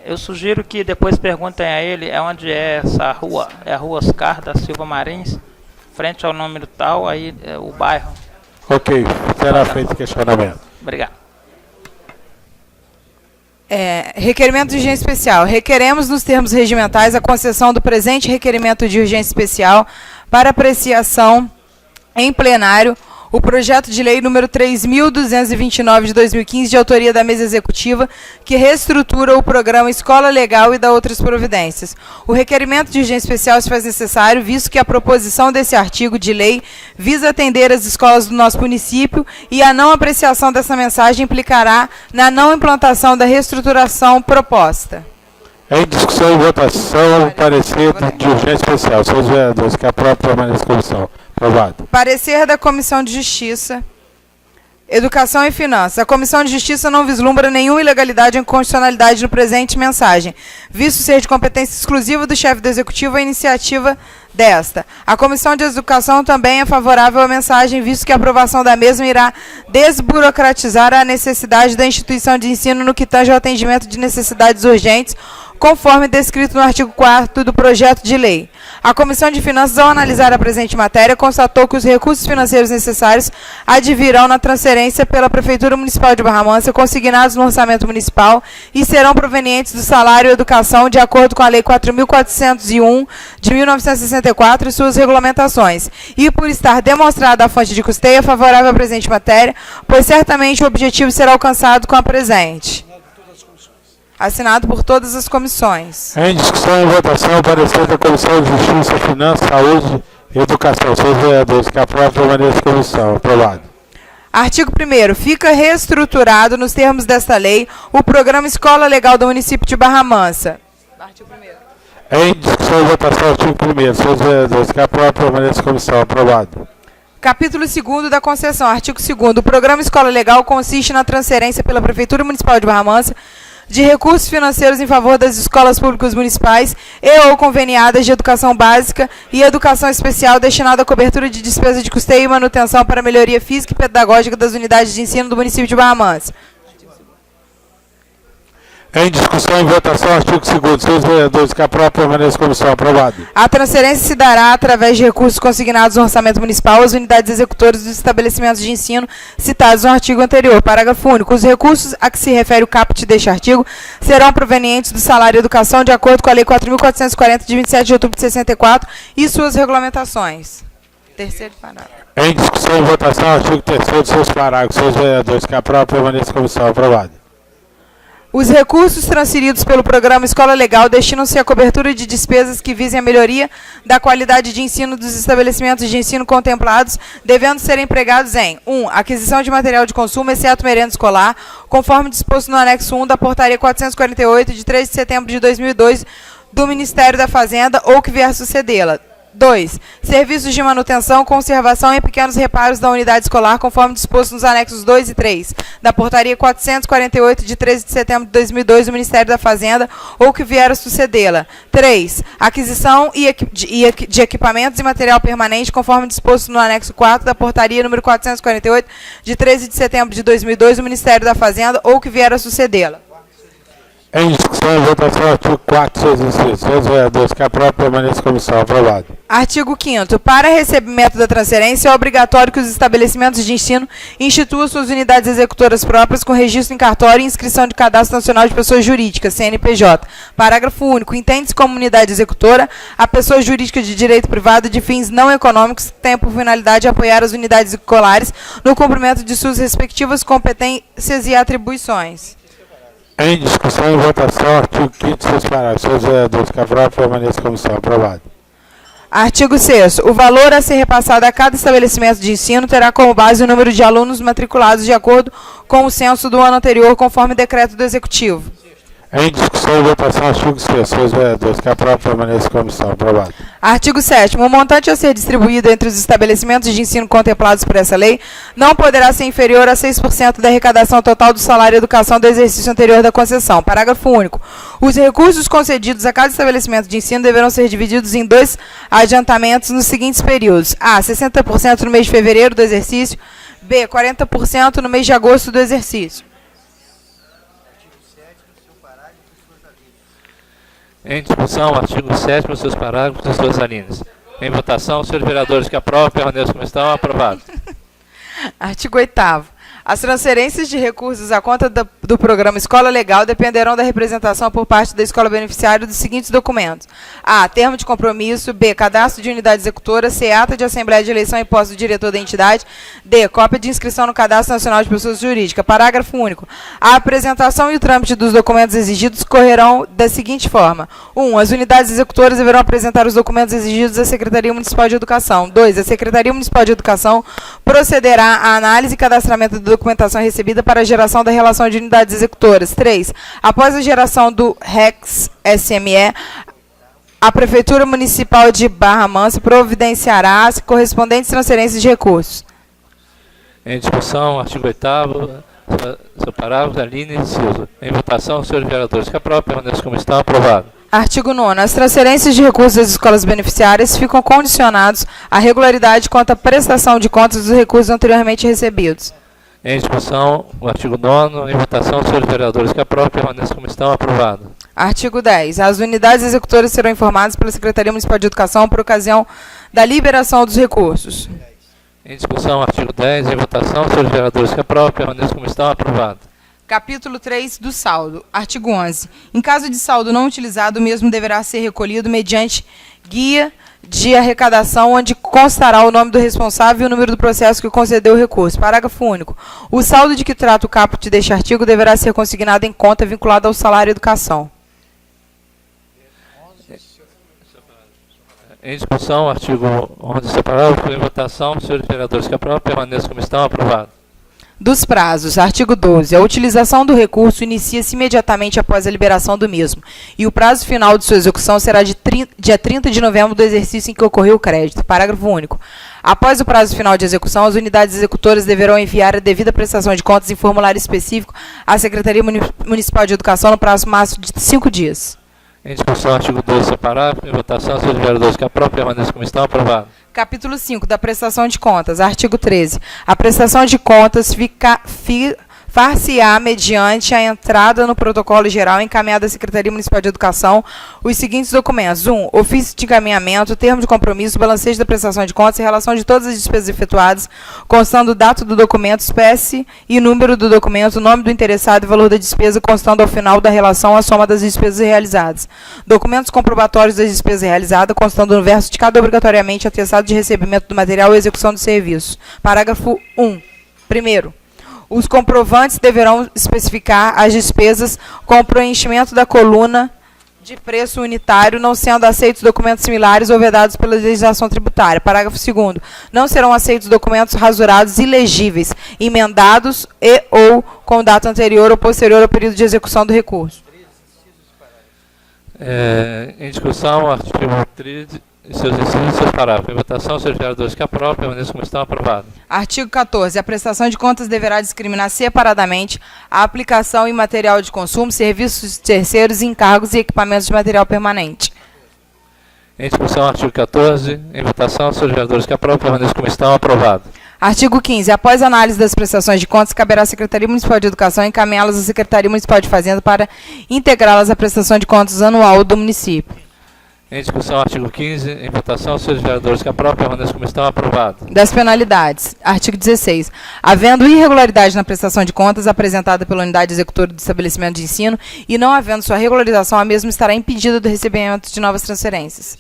S12: eu sugiro que depois perguntem a ele onde é essa rua. É a rua Oscar da Silva Marins, frente ao número tal, aí o bairro.
S1: Ok, será feito questionamento.
S12: Obrigado.
S2: Requerimento de urgência especial. Requeremos, nos termos regimentais, a concessão do presente requerimento de urgência especial para apreciação em plenário o projeto de lei número 3.229 de 2015, de autoria da mesa executiva, que reestrutura o programa Escola Legal e dá outras providências. O requerimento de urgência especial se faz necessário, visto que a proposição desse artigo de lei visa atender as escolas do nosso município e a não apreciação dessa mensagem implicará na não implantação da reestruturação proposta.
S1: Em discussão e votação, parecer de urgência especial. Seus vereadores que aprovam permaneçam como estão. Aprovado.
S2: Parecer da Comissão de Justiça. Educação e Finanças. A Comissão de Justiça não vislumbra nenhuma ilegalidade ou inconstitucionalidade no presente mensagem, visto ser de competência exclusiva do chefe do Executivo a iniciativa desta. A Comissão de Educação também é favorável à mensagem, visto que a aprovação da mesma irá desburocratizar a necessidade da instituição de ensino no que tange ao atendimento de necessidades urgentes, conforme descrito no artigo 4º do projeto de lei. A Comissão de Finanças, ao analisar a presente matéria, constatou que os recursos financeiros necessários advirão na transferência pela Prefeitura Municipal de Barra Mansa, consignados no orçamento municipal, e serão provenientes do salário e educação, de acordo com a Lei 4.401, de 1964, e suas regulamentações. E por estar demonstrada a fonte de custeio favorável à presente matéria, pois certamente o objetivo será alcançado com a presente. Assinado por todas as comissões.
S1: Em discussão e votação, o parecer da Comissão de Justiça, Finanças, Saúde e Educação. Seus vereadores que aprovam, permaneçam em comissão. Aprovado.
S2: Artigo 1º. Fica reestruturado, nos termos desta lei, o Programa Escola Legal do município de Barra Mansa. Artigo 1º.
S1: Em discussão e votação, artigo 1º. Seus vereadores que aprovam, permaneçam em comissão. Aprovado.
S2: Capítulo 2º da concessão. Artigo 2º. O Programa Escola Legal consiste na transferência pela Prefeitura Municipal de Barra Mansa de recursos financeiros em favor das escolas públicas municipais e ou conveniadas de educação básica e educação especial destinada à cobertura de despesa de custeio e manutenção para a melhoria física e pedagógica das unidades de ensino do município de Barra Mansa.
S1: Em discussão e votação, artigo 2º. Seus vereadores que aprovam, permaneçam em comissão. Aprovado.
S2: A transferência se dará através de recursos consignados no orçamento municipal às unidades executoras dos estabelecimentos de ensino citados no artigo anterior. Parágrafo único. Os recursos a que se refere o caput deste artigo serão provenientes do salário e educação, de acordo com a Lei 4.440, de 27 de outubro de 64, e suas regulamentações. Terceiro parágrafo.
S1: Em discussão e votação, artigo 3º. Seus parágrafos. Seus vereadores que aprovam, permaneçam em comissão. Aprovado.
S2: Os recursos transferidos pelo Programa Escola Legal destinam-se à cobertura de despesas que visem a melhoria da qualidade de ensino dos estabelecimentos de ensino contemplados, devendo ser empregados em 1. Aquisição de material de consumo, exceto merenda escolar, conforme disposto no anexo 1 da Portaria 448, de 3 de setembro de 2002, do Ministério da Fazenda, ou que vier sucedê-la. 2. Serviços de manutenção, conservação e pequenos reparos da unidade escolar, conforme disposto nos anexos 2 e 3 da Portaria 448, de 13 de setembro de 2002, do Ministério da Fazenda, ou que vier a sucedê-la. 3. Aquisição de equipamentos e material permanente, conforme disposto no anexo 4 da Portaria número 448, de 13 de setembro de 2002, do Ministério da Fazenda, ou que vier a sucedê-la.
S1: Em discussão e votação, artigo 4, seus incisos. Seus vereadores que aprovam, permaneçam em comissão. Aprovado.
S2: Artigo 5º. Para recebimento da transferência, é obrigatório que os estabelecimentos de ensino instituam suas unidades executoras próprias com registro em cartório e inscrição de Cadastro Nacional de Pessoas Jurídicas, CNPJ. Parágrafo único. Entende-se como unidade executora a pessoa jurídica de direito privado de fins não econômicos que tenha por finalidade apoiar as unidades escolares no cumprimento de suas respectivas competências e atribuições.
S1: Em discussão e votação, artigo 5º, seus parágrafos. Seus vereadores que aprovam, permaneçam em comissão. Aprovado.
S2: Artigo 6º. O valor a ser repassado a cada estabelecimento de ensino terá como base o número de alunos matriculados de acordo com o censo do ano anterior, conforme decreto do Executivo.
S1: Em discussão e votação, artigo 6º. Seus vereadores que aprovam, permaneçam em comissão. Aprovado.
S2: Artigo 7º. O montante a ser distribuído entre os estabelecimentos de ensino contemplados por essa lei não poderá ser inferior a 6% da arrecadação total do salário e educação do exercício anterior da concessão. Parágrafo único. Os recursos concedidos a cada estabelecimento de ensino deverão ser divididos em 2 adiantamentos nos seguintes períodos. A. 60% no mês de fevereiro do exercício. B. 40% no mês de agosto do exercício.
S15: Em discussão, artigo 7º, seus parágrafos e suas alíneas. Em votação, senhores vereadores que aprovam, permaneçam como estão. Aprovado.
S2: Artigo 8º. As transferências de recursos à conta do Programa Escola Legal dependerão da representação por parte da escola beneficiária dos seguintes documentos. A. Termo de compromisso. B. Cadastro de unidade executora. C. Ata de Assembleia de Eleição e Posse do diretor da entidade. D. Cópia de inscrição no Cadastro Nacional de Pessoas Jurídicas. Parágrafo único. A apresentação e o trâmite dos documentos exigidos correrão da seguinte forma. 1. As unidades executoras deverão apresentar os documentos exigidos à Secretaria Municipal de Educação. 2. A Secretaria Municipal de Educação procederá à análise e cadastramento da documentação recebida para a geração da relação de unidades executoras. 3. Após a geração do REX-SME, a Prefeitura Municipal de Barra Mansa providenciará as correspondentes transferências de recursos.
S15: Em discussão, artigo 8º, seu parágrafo, Aline de Souza. Em votação, senhores vereadores, que aprovam, permaneçam como estão, aprovado.
S2: Artigo 9º. As transferências de recursos das escolas beneficiárias ficam condicionados à regularidade quanto à prestação de contas dos recursos anteriormente recebidos.
S15: Em discussão, o artigo 9º. Em votação, senhores vereadores, que aprovam, permaneçam como estão, aprovado.
S2: Artigo 10. As unidades executoras serão informadas pela Secretaria Municipal de Educação por ocasião da liberação dos recursos.
S15: Em discussão, artigo 10. Em votação, senhores vereadores, que aprovam, permaneçam como estão, aprovado.
S2: Capítulo 3 do saldo. Artigo 11. Em caso de saldo não utilizado, o mesmo deverá ser recolhido mediante guia de arrecadação, onde constará o nome do responsável e o número do processo que concedeu o recurso. Parágrafo único. O saldo de que trata o caput deste artigo deverá ser consignado em conta vinculada ao salário e educação.
S15: Em discussão, artigo 11 separado, em votação, senhores vereadores que aprovam, permaneçam como estão, aprovado.
S2: Dos prazos, artigo 12. A utilização do recurso inicia-se imediatamente após a liberação do mesmo, e o prazo final de sua execução será de dia 30 de novembro do exercício em que ocorreu o crédito. Parágrafo único. Após o prazo final de execução, as unidades executoras deverão enviar a devida prestação de contas em formulário específico à Secretaria Municipal de Educação no prazo máximo de 5 dias.
S15: Em discussão, artigo 12 separado, em votação, senhores vereadores que aprovam, permaneçam como estão, aprovado.
S2: Capítulo 5 da prestação de contas. Artigo 13. A prestação de contas far-se-á mediante a entrada no protocolo geral encaminhado à Secretaria Municipal de Educação os seguintes documentos. 1. Ofício de encaminhamento, termo de compromisso, balancejo da prestação de contas e relação de todas as despesas efetuadas, constando o data do documento, espécie e número do documento, nome do interessado e valor da despesa, constando ao final da relação a soma das despesas realizadas. Documentos comprobatórios das despesas realizadas, constando no verso de cada obrigatoriamente atestado de recebimento do material ou execução do serviço. Parágrafo 1. Primeiro, os comprovantes deverão especificar as despesas com o preenchimento da coluna de preço unitário, não sendo aceitos documentos similares ou vedados pela legislação tributária. Parágrafo 2º. Não serão aceitos documentos rasurados ilegíveis, emendados e ou com data anterior ou posterior ao período de execução do recurso.
S15: Em discussão, artigo 13. Seus incisos e seus parágrafos. Em votação, senhores vereadores que aprovam, permaneçam como estão, aprovado.
S2: Artigo 14. A prestação de contas deverá discriminar separadamente a aplicação em material de consumo, serviços terceiros, encargos e equipamentos de material permanente.
S15: Em discussão, artigo 14. Em votação, senhores vereadores que aprovam, permaneçam como estão, aprovado.
S2: Artigo 15. Após análise das prestações de contas, caberá à Secretaria Municipal de Educação encaminhá-las à Secretaria Municipal de Fazenda para integrá-las à prestação de contas anual do município.
S15: Em discussão, artigo 15. Em votação, senhores vereadores que aprovam, permaneçam como estão, aprovado.
S2: Das penalidades. Artigo 16. Havendo irregularidade na prestação de contas apresentada pela unidade executora do estabelecimento de ensino e não havendo sua regularização, a mesma estará impedida do recebimento de novas transferências.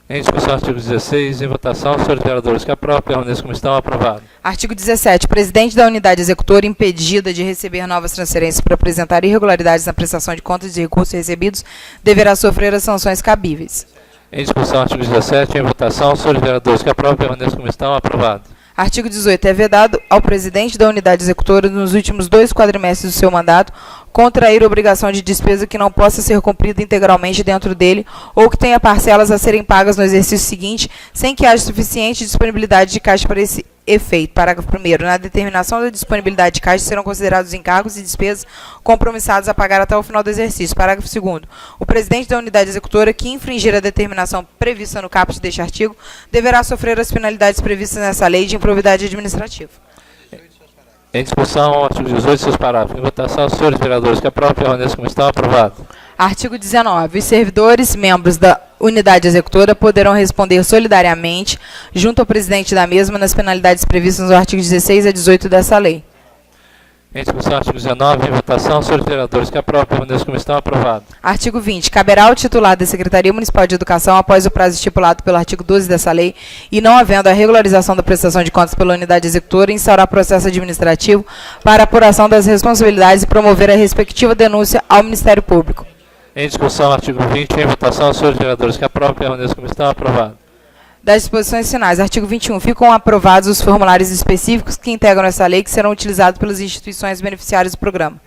S15: Em discussão, artigo 16. Em votação, senhores vereadores que aprovam, permaneçam como estão, aprovado.
S2: Artigo 17. O presidente da unidade executora impedida de receber novas transferências por apresentar irregularidades na prestação de contas de recursos recebidos deverá sofrer as sanções cabíveis.
S15: Em discussão, artigo 17. Em votação, senhores vereadores que aprovam, permaneçam como estão, aprovado.
S2: Artigo 18. É vedado ao presidente da unidade executora, nos últimos 2 quadrimestres do seu mandato, contrair obrigação de despesa que não possa ser cumprida integralmente dentro dele ou que tenha parcelas a serem pagas no exercício seguinte, sem que haja suficiente disponibilidade de caixa para esse efeito. Parágrafo 1º. Na determinação da disponibilidade de caixa serão considerados encargos e despesas compromissados a pagar até o final do exercício. Parágrafo 2º. O presidente da unidade executora que infringir a determinação prevista no caput deste artigo deverá sofrer as penalidades previstas nessa lei de improbidade administrativa.
S15: Em discussão, artigo 18, seus parágrafos. Em votação, senhores vereadores que aprovam, permaneçam como estão, aprovado.
S2: Artigo 19. Os servidores, membros da unidade executora, poderão responder solidariamente, junto ao presidente da mesma, nas penalidades previstas no artigo 16 a 18 dessa lei.
S15: Em discussão, artigo 19. Em votação, senhores vereadores que aprovam, permaneçam como estão, aprovado.
S2: Artigo 20. Caberá ao titular da Secretaria Municipal de Educação, após o prazo estipulado pelo artigo 12 dessa lei, e não havendo a regularização da prestação de contas pela unidade executora, instaurar processo administrativo para apuração das responsabilidades e promover a respectiva denúncia ao Ministério Público.
S15: Em discussão, artigo 20. Em votação, senhores vereadores que aprovam, permaneçam como estão, aprovado.
S2: Das disposições finais. Artigo 21. Ficam aprovados os formulários específicos que integram essa lei, que serão utilizados pelas instituições beneficiárias do programa.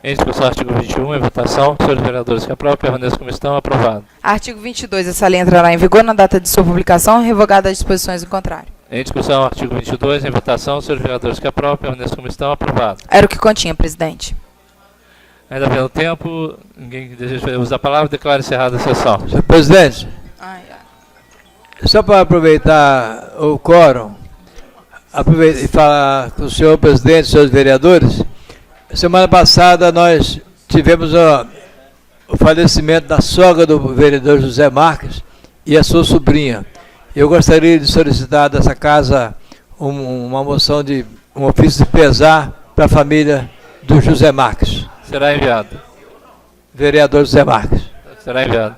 S15: Em discussão, artigo 21. Em votação, senhores vereadores que aprovam, permaneçam como estão, aprovado.
S2: Artigo 22. Essa lei entrará em vigor na data de sua publicação, revogada as disposições em contrário.
S15: Em discussão, artigo 22, em votação, senhores vereadores que aprovam, permaneçam como estão, aprovado.
S2: Era o que continha, presidente.
S15: Ainda havendo tempo, ninguém deseja usar a palavra, declaro encerrada a sessão.
S14: Senhor presidente, só para aproveitar o quórum, aproveitar e falar com o senhor presidente e senhores vereadores, semana passada nós tivemos o falecimento da sogra do vereador José Marques e a sua sobrinha. Eu gostaria de solicitar dessa casa uma moção de um ofício de pesar para a família do José Marques.
S15: Será enviado.
S14: Vereador José Marques.
S15: Será enviado.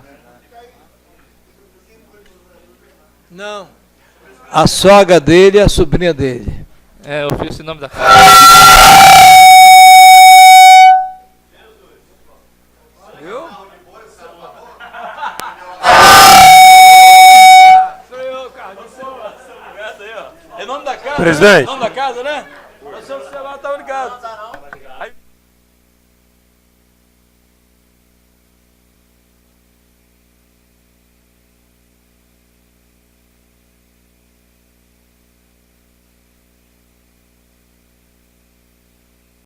S14: Não. A sogra dele e a sobrinha dele.
S15: É, ofício em nome da casa.
S14: Viu?
S16: Presidente.
S14: Em nome da casa, né? Nós somos tá ligado.